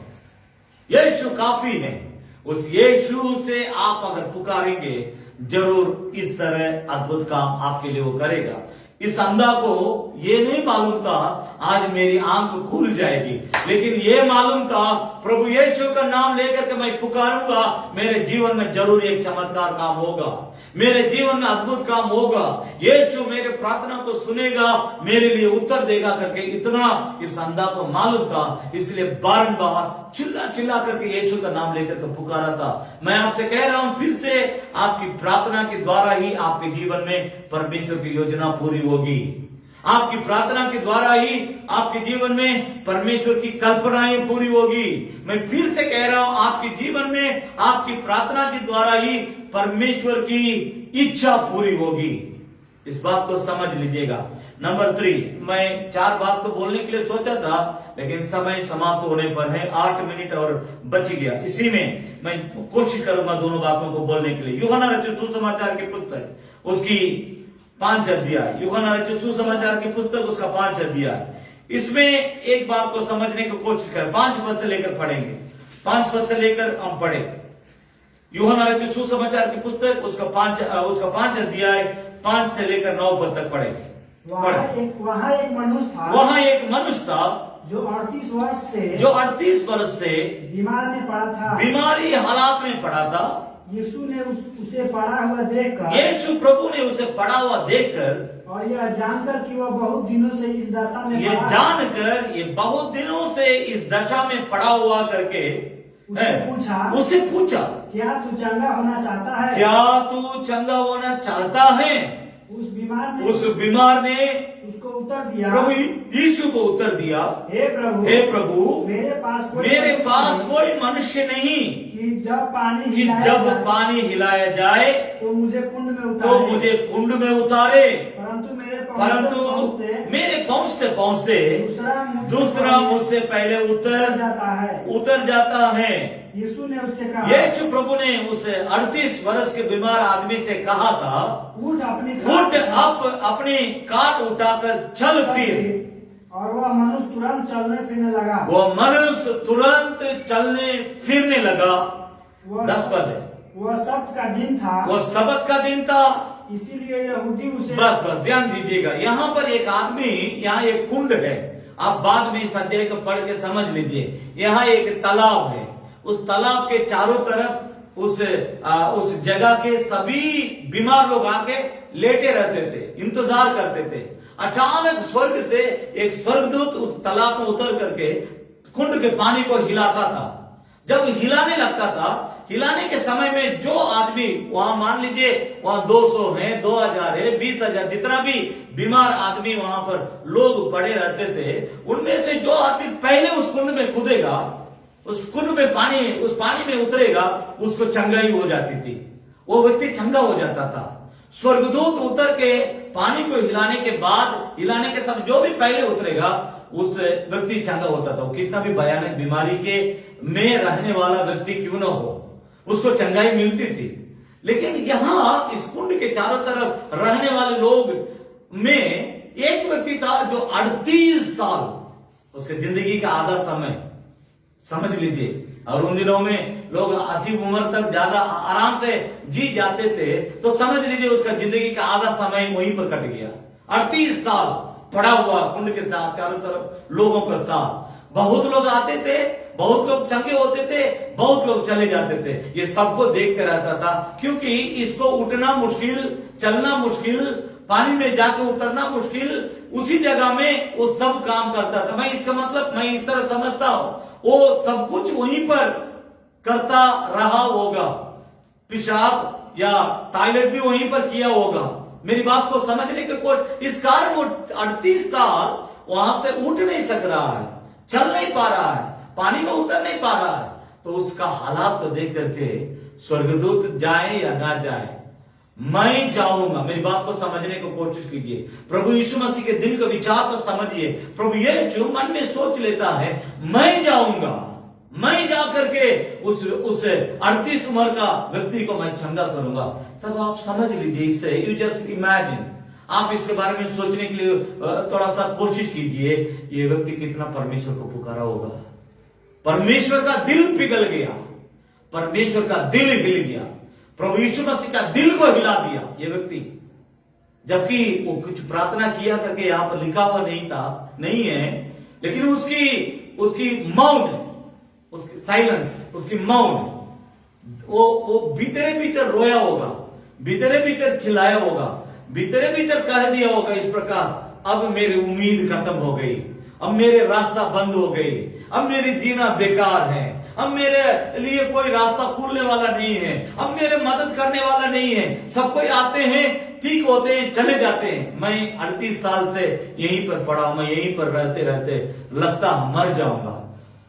यीशु काफी है। उस यीशु से आप अगर पुकारेंगे, जरूर इस तरह अद्भुत काम आपके लिए वो करेगा। इस अंधा को ये नहीं मालूम था आज मेरी आंख खुल जाएगी, लेकिन ये मालूम था प्रभु यीशु का नाम लेकर के मैं पुकारूंगा, मेरे जीवन में जरूर एक चमत्कार काम होगा, मेरे जीवन में अद्भुत काम होगा, यीशु मेरे प्रार्थना को सुनेगा, मेरे लिए उत्तर देगा करके इतना इस अंधा को मालूम था। इसलिए बारंबार चिल्ला चिल्ला करके यीशु का नाम लेकर के पुकारा था। मैं आपसे कह रहा हूं फिर से, आपकी प्रार्थना के द्वारा ही आपके जीवन में परमेश्वर की योजना पूरी होगी। आपकी प्रार्थना के द्वारा ही आपके जीवन में परमेश्वर की कल्पनाएं पूरी होगी। मैं फिर से कह रहा हूं, आपके जीवन में आपकी प्रार्थना के द्वारा ही परमेश्वर की इच्छा पूरी होगी। इस बात को समझ लीजिएगा। नंबर 3, मैं 4 बात को बोलने के लिए सोचा था, लेकिन समय समाप्त होने पर है, 8 मिनट और बच गया। इसी में मैं कोशिश करूंगा दोनों बातों को बोलने के लिए। यूहन्ना रचित सुसमाचार की पुस्तक उसकी 5 अध्याय, यूहन्ना रचित सुसमाचार की पुस्तक उसका 5 अध्याय। इसमें एक बात को समझने की कोशिश करें। 5 पद से लेकर पढ़ेंगे, 5 पद से लेकर हम पढ़े। यूहन्ना रचित सुसमाचार की पुस्तक उसका 5 अध्याय 5 से लेकर 9 पद तक पढ़ेंगे। वहाँ एक मनुष्य था जो 38 वर्ष से बीमार में पड़ा था, बीमारी हालात में पड़ा था। यीशु ने उसे पड़ा हुआ देखकर, यीशु प्रभु ने उसे पड़ा हुआ देखकर, और यह जानकर कि वह बहुत दिनों से इस दशा में ये बहुत दिनों से इस दशा में पड़ा हुआ करके उससे पूछा, क्या तू चंगा होना चाहता है? क्या तू चंगा होना चाहता है? उस बीमार ने उसको उत्तर दिया, प्रभु यीशु को उत्तर दिया, हे प्रभु मेरे पास कोई मनुष्य नहीं कि जब पानी हिलाया जाए तो मुझे कुंड में उतारे, परंतु मेरे पहुंचते दूसरा मुझसे पहले उतर जाता है। यीशु ने उससे कहा, यीशु प्रभु ने उस 38 वर्ष के बीमार आदमी से कहा था, उठ अपनी काट उठाकर चल फिर। और वह मनुष्य तुरंत चलने फिरने लगा। 10 पद है। वह सब्त का दिन था, इसीलिए यहूदी उसे बस ध्यान दीजिएगा। यहाँ पर एक आदमी, यहाँ एक कुंड है, आप बाद में इस अध्याय को पढ़ के समझ लीजिए। यहाँ एक तालाब है, उस तालाब के चारों तरफ उस जगह के सभी बीमार लोग आके लेटे रहते थे, इंतजार करते थे। अचानक स्वर्ग से एक स्वर्गदूत उस तालाब में उतर करके कुंड के पानी को हिलाता था। जब हिलाने लगता था, हिलाने के समय में जो आदमी वहां, मान लीजिए वहां 200 है, 2000 है, 20,000, जितना भी बीमार आदमी वहां पर लोग पड़े रहते थे, उनमें से जो आदमी पहले उस कुंड में कूदेगा, उस कुंड में उस पानी में उतरेगा, उसको चंगाई हो जाती थी, वो व्यक्ति चंगा हो जाता था। स्वर्गदूत उतर के पानी को हिलाने के समय जो भी पहले उतरेगा उस व्यक्ति चंगा होता था। कितना भी भयानक बीमारी के में रहने वाला व्यक्ति क्यों न हो, उसको चंगाई मिलती थी। लेकिन यहाँ इस कुंड के चारों तरफ रहने वाले लोग में एक व्यक्ति था जो 38 साल, उसके जिंदगी का आधा समय समझ लीजिए। और उन दिनों में लोग 80 उम्र तक ज्यादा आराम से जी जाते थे, तो समझ लीजिए उसका जिंदगी का आधा समय वहीं पर कट गया। 38 साल पड़ा हुआ कुंड के साथ, चारों तरफ लोगों के साथ। बहुत लोग आते थे, बहुत लोग चंगे होते थे, बहुत लोग चले जाते थे। ये सबको देखते रहता था, क्योंकि इसको उठना मुश्किल, चलना मुश्किल, पानी में जाकर उतरना मुश्किल, उसी जगह में वो सब काम करता था। मैं इसका मतलब मैं इस तरह समझता हूं, वो सब कुछ वहीं पर करता रहा होगा, पेशाब या टॉयलेट भी वहीं पर किया होगा। मेरी बात को समझने की कोशिश, इस कारण वो 38 साल वहां से उठ नहीं सक रहा है, चल नहीं पा रहा है, पानी में उतर नहीं पा रहा है। तो उसका हालात को देख करके स्वर्गदूत जाए या ना जाए, मैं जाऊंगा। मेरी बात को समझने को कोशिश कीजिए। प्रभु यीशु मसीह के दिल का विचार को समझिए। प्रभु यीशु मन में सोच लेता है, मैं जाऊंगा, मैं जाकर के उस 38 उम्र का व्यक्ति को मैं चंगा करूंगा। तब आप समझ लीजिए, इससे यू जस्ट इमेजिन, आप इसके बारे में सोचने के लिए थोड़ा सा कोशिश कीजिए, ये व्यक्ति कितना परमेश्वर को पुकारा होगा। परमेश्वर का दिल पिघल गया, परमेश्वर का दिल हिल गया, प्रभु यीशु मसीह का दिल को हिला दिया ये व्यक्ति। जबकि वो कुछ प्रार्थना किया करके यहां पर लिखा हुआ नहीं है, लेकिन उसकी मौन, उसकी साइलेंस, उसकी मौन, वो भीतरे भीतर रोया होगा, भीतरे भीतर चिल्लाया होगा, भीतरे भीतर कह दिया होगा इस प्रकार, अब मेरी उम्मीद खत्म हो गई, अब मेरे रास्ता बंद हो गई, अब मेरी जीना बेकार है, अब मेरे लिए कोई रास्ता खुलने वाला नहीं है, अब मेरे मदद करने वाला नहीं है। सब कोई आते हैं, ठीक होते हैं, चले जाते हैं। मैं 38 साल से यहीं पर पड़ा, मैं यहीं पर रहते रहते लगता मर जाऊंगा।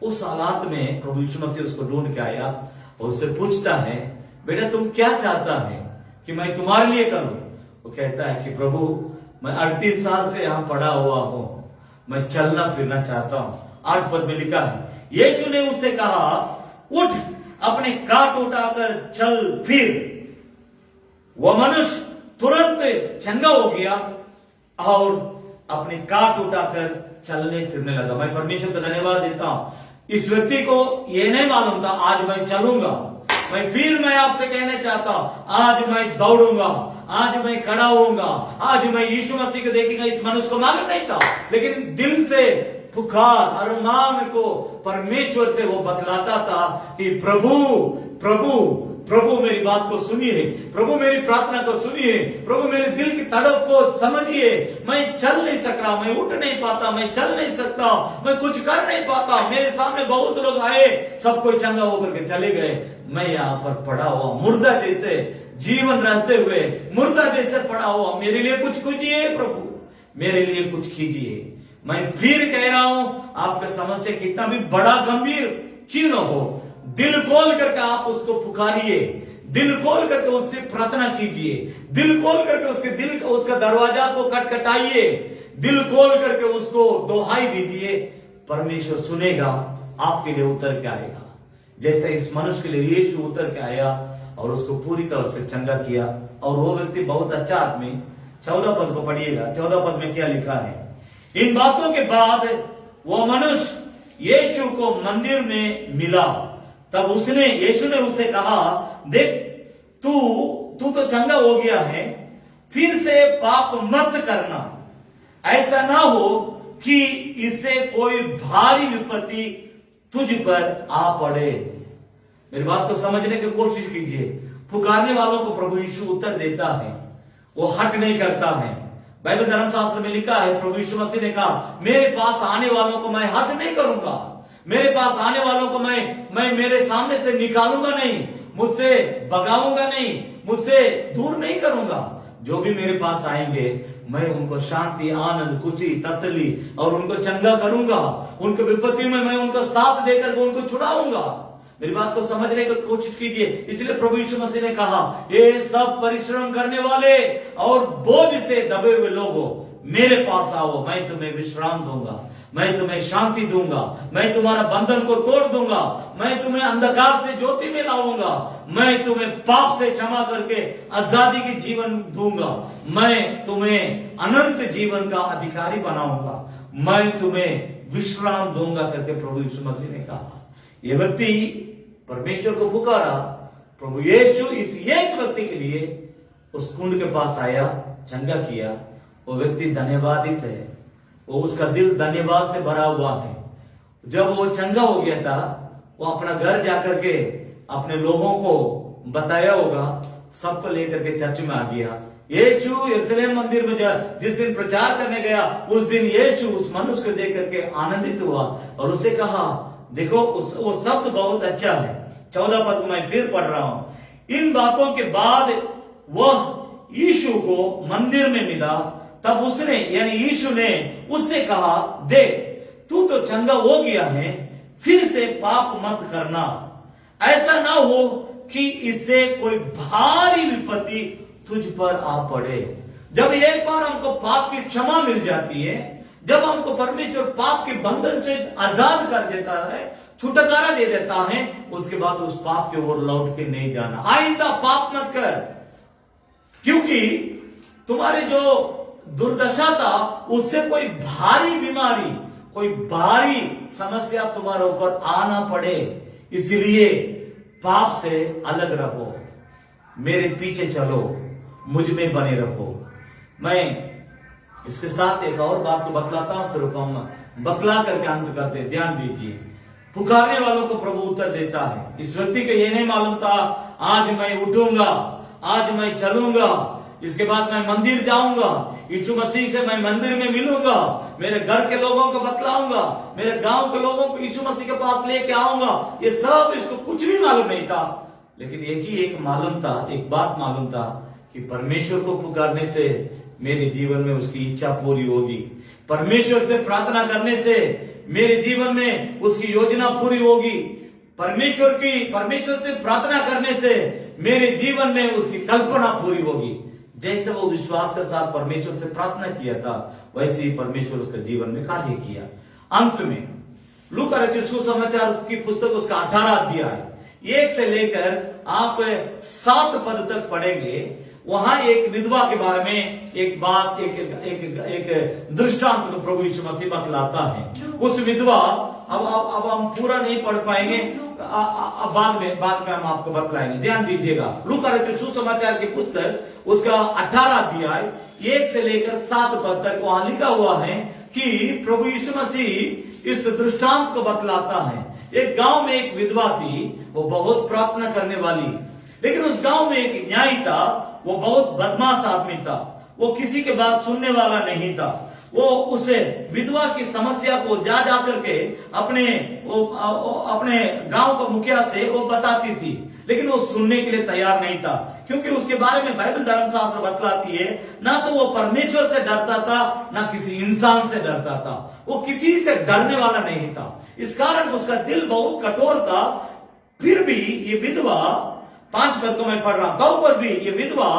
उस हालात में प्रभु यीशु मसीह उसको ढूंढ के आया और उससे पूछता है, बेटा तुम क्या चाहता है कि मैं तुम्हारे लिए करूं? वो कहता है कि प्रभु मैं 38 साल से यहां पड़ा हुआ हूं, मैं चलना फिरना चाहता हूं। 8 पद में लिखा है, यीशु ने उससे कहा, उठ अपने काट उठाकर चल फिर। वह मनुष्य तुरंत चंगा हो गया और अपने काट उठाकर चलने फिरने लगा। मैं परमेश्वर का धन्यवाद देता हूं, इस व्यक्ति को यह नहीं मालूम था आज मैं चलूंगा। मैं आपसे कहना चाहता हूं, आज मैं दौड़ूंगा, आज मैं खड़ा होऊंगा, आज मैं यीशु मसीह को देखेंगा। इस मनुष्य को मालूम नहीं था, लेकिन दिल से पुकार अरमान को परमेश्वर से वो बतलाता था कि प्रभु प्रभु प्रभु मेरी बात को सुनिए, प्रभु मेरी प्रार्थना को सुनिए, प्रभु मेरे दिल की तड़प को समझिए। मैं चल नहीं सक रहा, मैं उठ नहीं पाता, मैं चल नहीं सकता, मैं कुछ कर नहीं पाता। मेरे सामने बहुत लोग आए, सब कोई चंगा होकर के चले गए, मैं यहाँ पर पड़ा हुआ मुर्दा जैसे जीवन रहते हुए मुर्दा जैसे पड़ा हुआ, मेरे लिए कुछ कीजिए प्रभु, मेरे लिए कुछ कीजिए। मैं फिर कह रहा हूं, आपका समस्या कितना भी बड़ा गंभीर क्यों न हो, दिल खोल करके आप उसको पुकारिए, दिल खोल करके उससे प्रार्थना कीजिए, दिल खोल करके उसके दिल का उसका दरवाजा को खटखटाइए, दिल खोल करके उसको दोहाई दीजिए। परमेश्वर सुनेगा, आपके लिए उतर के आएगा। जैसे इस मनुष्य के लिए यीशु उतर के आया और उसको पूरी तरह से चंगा किया। और वो व्यक्ति बहुत अच्छा आदमी, 14 पद को पढ़िएगा, 14 पद में क्या लिखा है। इन बातों के बाद वो मनुष्य यीशु को मंदिर में मिला, तब यीशु ने उससे कहा, देख तू तो चंगा हो गया है, फिर से पाप मत करना, ऐसा ना हो कि इससे कोई भारी विपत्ति तुझ पर आ पड़े। मेरी बात को समझने की कोशिश कीजिए। पुकारने वालों को प्रभु यीशु उत्तर देता है, वो हट नहीं करता है। बाइबल धर्मशास्त्र में लिखा है, प्रभु यीशु मसीह ने कहा, मेरे पास आने वालों को मैं हट नहीं करूंगा, मेरे पास आने वालों को मैं मेरे सामने से निकालूंगा नहीं, मुझसे भगाऊंगा नहीं, मुझसे दूर नहीं करूंगा। जो भी मेरे पास आएंगे मैं उनको शांति, आनंद, खुशी, तसल्ली और उनको चंगा करूंगा, उनके विपत्ति में मैं उनका साथ देकर उनको छुड़ाऊंगा। मेरी बात को समझने की कोशिश कीजिए। इसलिए प्रभु यीशु मसीह ने कहा, ये सब परिश्रम करने वाले और बोझ से दबे हुए लोगों, मेरे पास आओ, मैं तुम्हें विश्राम दूंगा, मैं तुम्हें शांति दूंगा, मैं तुम्हारा बंधन को तोड़ दूंगा, मैं तुम्हें अंधकार से ज्योति में लाऊंगा, मैं तुम्हें पाप से क्षमा करके आजादी के जीवन दूंगा, मैं तुम्हें अनंत जीवन का अधिकारी बनाऊंगा, मैं तुम्हें विश्राम दूंगा करके प्रभु यीशु मसीह ने कहा। ये व्यक्ति परमेश्वर को पुकारा, प्रभु यीशु इस एक व्यक्ति के लिए उस कुंड के पास आया, चंगा किया। वो व्यक्ति धन्यवादित है, वो उसका दिल धन्यवाद से भरा हुआ है। जब वो चंगा हो गया था, वो अपना घर जाकर के अपने लोगों को बताया होगा, सबको लेकर के चर्च में आ गया। यीशु यरूशलेम मंदिर में जिस दिन प्रचार करने गया, उस दिन यीशु उस मनुष्य को देख करके आनंदित हुआ और उसे कहा, देखो वो शब्द बहुत अच्छा है। 14 पद को मैं फिर पढ़ रहा हूं। इन बातों के बाद वह यीशु को मंदिर में मिला, तब उसने यानी यीशु ने उससे कहा, देख तू तो चंगा हो गया है, फिर से पाप मत करना, ऐसा ना हो कि इससे कोई भारी विपत्ति तुझ पर आ पड़े। जब एक बार हमको पाप की क्षमा मिल जाती है, जब हमको परमेश्वर पाप के बंधन से आजाद कर देता है, छुटकारा दे देता है, उसके बाद उस पाप के ओर लौट के नहीं जाना। आइंदा पाप मत कर, क्योंकि तुम्हारे जो दुर्दशा था उससे कोई भारी बीमारी, कोई भारी समस्या तुम्हारे ऊपर आना पड़े। इसलिए पाप से अलग रहो, मेरे पीछे चलो, मुझ में बने रहो। मैं इसके साथ एक और बात को बतलाता हूं, सिर्फ हम बतला करके अंत करते। ध्यान दीजिए, पुकारने वालों को प्रभु उत्तर देता है। इस व्यक्ति को यह नहीं मालूम था, आज मैं उठूंगा, आज मैं चलूंगा, इसके बाद मैं मंदिर जाऊंगा, यीशु मसीह से मैं मंदिर में मिलूंगा, मेरे घर के लोगों को बतलाऊंगा, मेरे गांव के लोगों को यीशु मसीह के पास लेके आऊंगा। ये सब इसको कुछ भी मालूम नहीं था, लेकिन एक मालूम था, एक बात मालूम था कि परमेश्वर को पुकारने से मेरे जीवन में उसकी इच्छा पूरी होगी, परमेश्वर से प्रार्थना करने से मेरे जीवन में उसकी योजना पूरी होगी, परमेश्वर से प्रार्थना करने से मेरे जीवन में उसकी कल्पना पूरी होगी। जैसे वो विश्वास के साथ परमेश्वर से प्रार्थना किया था, वैसे ही परमेश्वर उसके जीवन में कार्य किया। अंत में लूका रचित सुसमाचार की पुस्तक उसका 18 अध्याय 1 से लेकर आप 7 पद तक पढ़ेंगे। वहां एक विधवा के बारे में एक बात, एक दृष्टांत को प्रभु यीशु मसीह बतलाता है। उस विधवा, अब हम पूरा नहीं पढ़ पाएंगे, बाद में हम आपको बतलाएंगे। ध्यान दीजिएगा, लूका रचित सुसमाचार की पुस्तक उसका 18 अध्याय 1 से लेकर 7 पद तक वहां लिखा हुआ है कि प्रभु यीशु मसीह इस दृष्टांत को बतलाता है। एक गांव में एक विधवा थी, वो बहुत प्रार्थना करने वाली, लेकिन उस गांव में एक न्यायी था, वो बहुत बदमाश आदमी था, वो किसी के बात सुनने वाला नहीं था। वो उसे विधवा की समस्या को जा करके अपने गांव का मुखिया से वो बताती थी, लेकिन वो सुनने के लिए तैयार नहीं था, क्योंकि उसके बारे में बाइबल धर्मशास्त्र बतलाती है ना तो वो परमेश्वर से डरता था ना किसी इंसान से डरता था, वो किसी से डरने वाला नहीं था। इस कारण उसका दिल बहुत कठोर था। फिर भी ये विधवा, 5 पद को मैं पढ़ रहा था, पर भी ये विधवा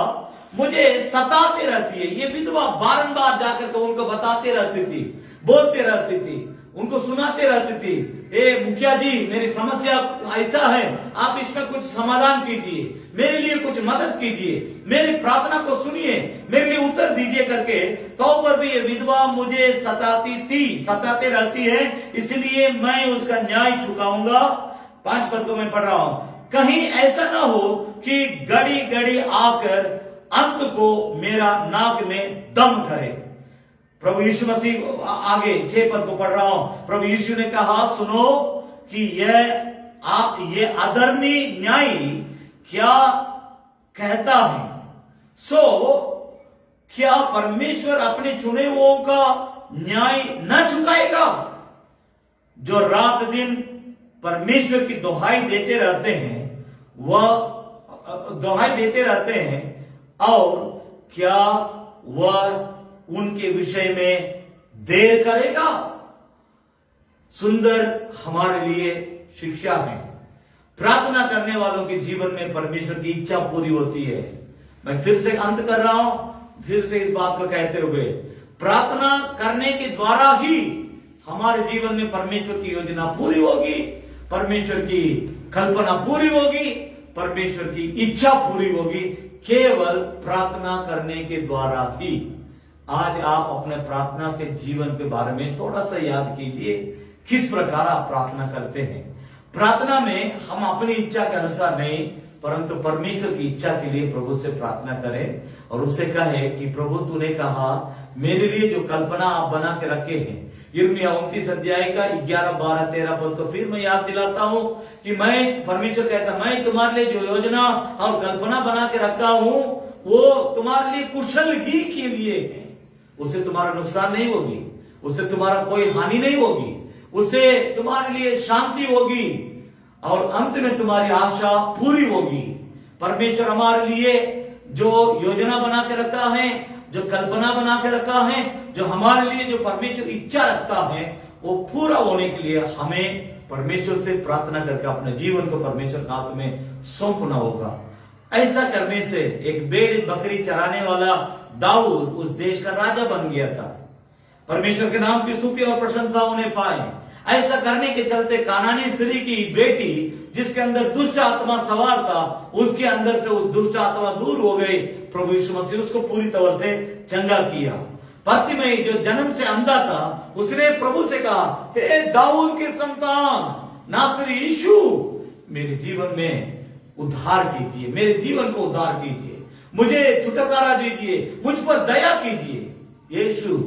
मुझे सताते रहती है। ये विधवा बारंबार जाकर के उनको बताते रहती थी, बोलते रहती थी, उनको सुनाते रहती थी, ए मुखिया जी मेरी समस्या ऐसा है, आप इसमें कुछ समाधान कीजिए, मेरे लिए कुछ मदद कीजिए, मेरी प्रार्थना को सुनिए, मेरे लिए उत्तर दीजिए करके। तो पर भी ये विधवा मुझे सताते रहती है, इसलिए मैं उसका न्याय चुकाऊंगा। 5 पद को मैं पढ़ रहा हूं, कहीं ऐसा ना हो कि घड़ी घड़ी आकर अंत को मेरा नाक में दम करे। प्रभु यीशु मसीह आगे 6 पद को पढ़ रहा हूं, प्रभु यीशु ने कहा सुनो कि ये अधर्मी न्यायी क्या कहता है, सो क्या परमेश्वर अपने चुने हुओं का न्याय न चुकाएगा? जो रात दिन परमेश्वर की दुहाई देते रहते हैं, वह दुहाई देते रहते हैं, और क्या वह उनके विषय में देर करेगा? सुंदर हमारे लिए शिक्षा है। प्रार्थना करने वालों के जीवन में परमेश्वर की इच्छा पूरी होती है। मैं फिर से अंत कर रहा हूं, फिर से इस बात को कहते हुए, प्रार्थना करने के द्वारा ही हमारे जीवन में परमेश्वर की योजना पूरी होगी, परमेश्वर की कल्पना पूरी होगी, परमेश्वर की इच्छा पूरी होगी, केवल प्रार्थना करने के द्वारा ही। आज आप अपने प्रार्थना के जीवन के बारे में थोड़ा सा याद कीजिए, किस प्रकार आप प्रार्थना करते हैं। प्रार्थना में हम अपनी इच्छा के अनुसार नहीं, परंतु परमेश्वर की इच्छा के लिए प्रभु से प्रार्थना करें और उससे कहे कि प्रभु तूने कहा मेरे लिए जो कल्पना आप बना के रखे हैं। यिर्मयाह 29 अध्याय का 11, 12, 13 पद को फिर मैं याद दिलाता हूं कि मैं, परमेश्वर कहता, मैं तुम्हारे लिए जो योजना और कल्पना बना के रखा हूं वो तुम्हारे लिए कुशल ही के लिए है। उससे तुम्हारा नुकसान नहीं होगी, उससे तुम्हारा कोई हानि नहीं होगी, उससे तुम्हारे लिए शांति होगी और अंत में तुम्हारी आशा पूरी होगी। परमेश्वर हमारे लिए जो योजना बना के रखा है, जो कल्पना बना के रखा है, जो हमारे लिए जो परमेश्वर इच्छा रखता है, वो पूरा होने के लिए हमें परमेश्वर से प्रार्थना करके अपने जीवन को परमेश्वर के हाथ में सौंपना होगा। ऐसा करने से एक भेड़ बकरी चराने वाला दाऊद उस देश का राजा बन गया था। परमेश्वर के नाम की स्तुति और प्रशंसा उन्हें पाए। ऐसा करने के चलते कानानी स्त्री की बेटी, जिसके अंदर दुष्ट आत्मा सवार था, उसके अंदर से उस दुष्ट आत्मा दूर हो गई। प्रभु यीशु मसीह उसको पूरी तरह से चंगा किया। पर्तिमई जो जन्म से अंधा था, उसने प्रभु से कहा, हे दाऊद के संतान नासरी यीशु, मेरे जीवन में उद्धार कीजिए, मेरे जीवन को उद्धार कीजिए, मुझे छुटकारा दीजिए, मुझ पर दया कीजिए। यीशु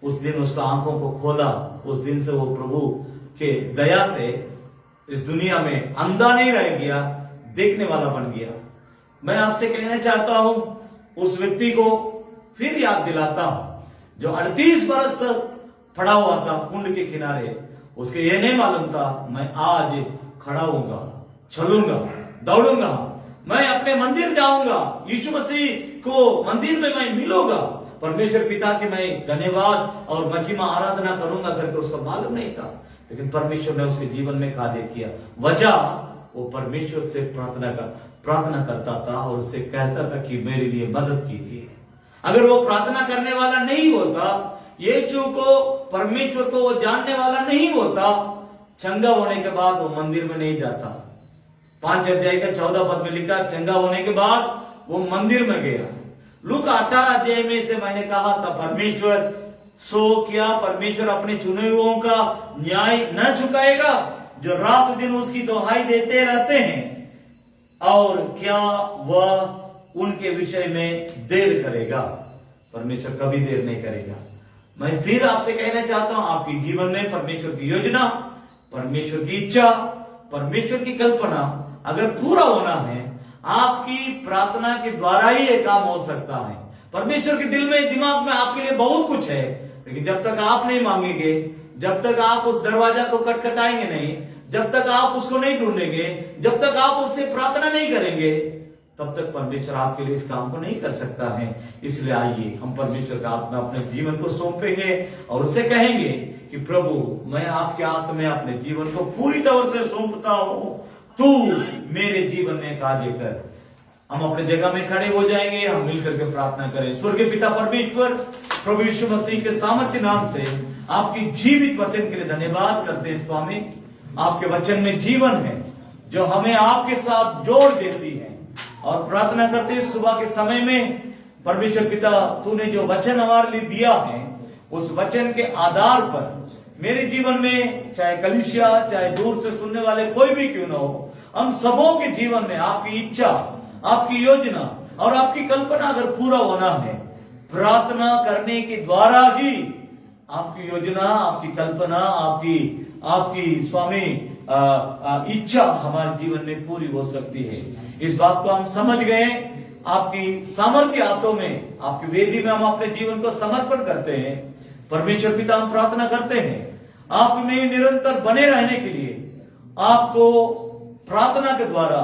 उस दिन उसका आंखों को खोला। उस दिन से वो प्रभु के दया से इस दुनिया में अंधा नहीं रह गया, देखने वाला बन गया। मैं आपसे कहना चाहता हूं, उस व्यक्ति को फिर याद दिलाता हूं जो 38 बरस तक पड़ा हुआ था कुंड के किनारे। उसके ये नहीं मालूम था मैं आज खड़ा होऊंगा, चलूंगा, दौड़ूंगा, मैं अपने मंदिर जाऊंगा, यीशु मसीह को मंदिर में मैं मिलूंगा, परमेश्वर पिता के मैं धन्यवाद और महिमा आराधना करूंगा करके उसको मालूम नहीं था। लेकिन परमेश्वर ने उसके जीवन में कार्य किया। वजह वो परमेश्वर से प्रार्थना करता था और उससे कहता था कि मेरे लिए मदद कीजिए। अगर वो प्रार्थना करने वाला नहीं होता, यीशु को, परमेश्वर को वो जानने वाला नहीं होता, चंगा होने के बाद वो मंदिर में नहीं जाता। 5 अध्याय का 14 पद में लिखा, चंगा होने के बाद वो मंदिर में गया। लूका 18 अध्याय में से मैंने कहा था, परमेश्वर, सो क्या परमेश्वर अपने चुने हुओं का न्याय न चुकाएगा जो रात दिन उसकी दुहाई देते रहते हैं, और क्या वह उनके विषय में देर करेगा? परमेश्वर कभी देर नहीं करेगा। मैं फिर आपसे कहना चाहता हूं, आपके जीवन में परमेश्वर की योजना, परमेश्वर की इच्छा, परमेश्वर की कल्पना अगर पूरा होना है, आपकी प्रार्थना के द्वारा ही यह काम हो सकता है। परमेश्वर के दिल में, दिमाग में आपके लिए बहुत कुछ है, लेकिन जब तक आप नहीं मांगेंगे, जब तक आप उस दरवाजा को खटखटाएंगे नहीं, जब तक आप उसको नहीं ढूंढेंगे, जब तक आप उससे प्रार्थना नहीं करेंगे, तब तक परमेश्वर आपके लिए इस काम को नहीं कर सकता है। इसलिए आइए हम परमेश्वर का आत्मा अपने जीवन को सौंपेंगे और उससे कहेंगे कि प्रभु मैं आपके हाथ में अपने जीवन को पूरी तरह से सौंपता हूं, तू मेरे जीवन में कार्य कर। हम अपने जगह में खड़े हो जाएंगे, हम मिलकर के प्रार्थना करें। स्वर्गीय पिता परमेश्वर, प्रभु यीशु मसीह के सामर्थ्य नाम से आपकी जीवित वचन के लिए धन्यवाद करते हैं स्वामी। आपके वचन में जीवन है जो हमें आपके साथ जोड़ देती है, और प्रार्थना करते हैं सुबह के समय में परमेश्वर पिता तूने जो वचन हमारे लिए दिया है, उस वचन के आधार पर मेरे जीवन में, चाहे कलीसिया चाहे दूर से सुनने वाले कोई भी क्यों ना हो, हम सबों के जीवन में आपकी इच्छा, आपकी योजना और आपकी कल्पना अगर पूरा होना है, प्रार्थना करने के द्वारा ही आपकी योजना, आपकी कल्पना, आपकी स्वामी इच्छा हमारे जीवन में पूरी हो सकती है। इस बात को हम समझ गए। आपकी सामर्थ्य हाथों में, आपकी वेदी में हम अपने जीवन को समर्पण करते हैं। परमेश्वर पिता हम प्रार्थना करते हैं आप में निरंतर बने रहने के लिए, आपको प्रार्थना के द्वारा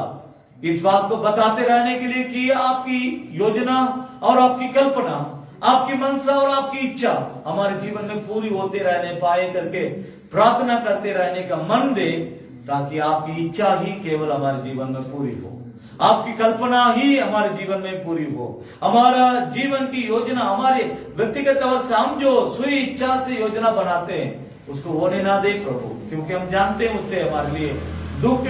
इस बात को बताते रहने के लिए कि आपकी योजना और आपकी कल्पना, आपकी मनसा और आपकी इच्छा हमारे जीवन में पूरी होते रहने पाए करके प्रार्थना करते रहने का मन दे, ताकि आपकी इच्छा ही केवल हमारे जीवन में पूरी हो, आपकी कल्पना ही हमारे जीवन में पूरी हो। हमारा जीवन की योजना, हमारे व्यक्तिगत तौर से हम जो स्वी इच्छा से योजना बनाते हैं उसको होने ना दे प्रभु, क्योंकि हम जानते हैं उससे हमारे लिए दुख,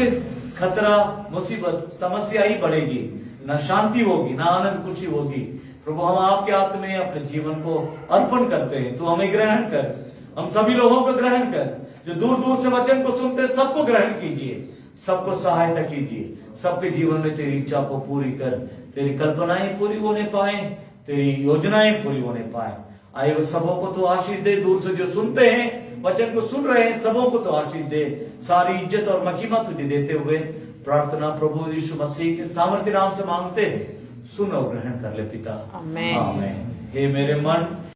खतरा, मुसीबत, समस्या ही बढ़ेगी, ना शांति होगी, ना आनंद खुशी होगी। प्रभु हम आपके हाथ में अपने जीवन को अर्पण करते हैं, तो हमें ग्रहण कर, हम सभी लोगों को ग्रहण कर, जो दूर दूर से वचन को सुनते हैं सबको ग्रहण कीजिए, सबको सहायता कीजिए, सबके जीवन में तेरी इच्छा को पूरी कर, तेरी कल्पनाएं पूरी होने पाए, तेरी योजनाएं पूरी होने पाए। आए वो सबों को तो आशीष दे, दूर से जो सुनते हैं वचन को सुन रहे हैं सबों को तो आशीष दे। सारी इज्जत और महिमा तुझे देते हुए प्रार्थना प्रभु यीशु मसीह के सामर्थ्य नाम से मांगते हैं, सुन और ग्रहण कर ले पिता। आमेन। आमेन। हे मेरे मन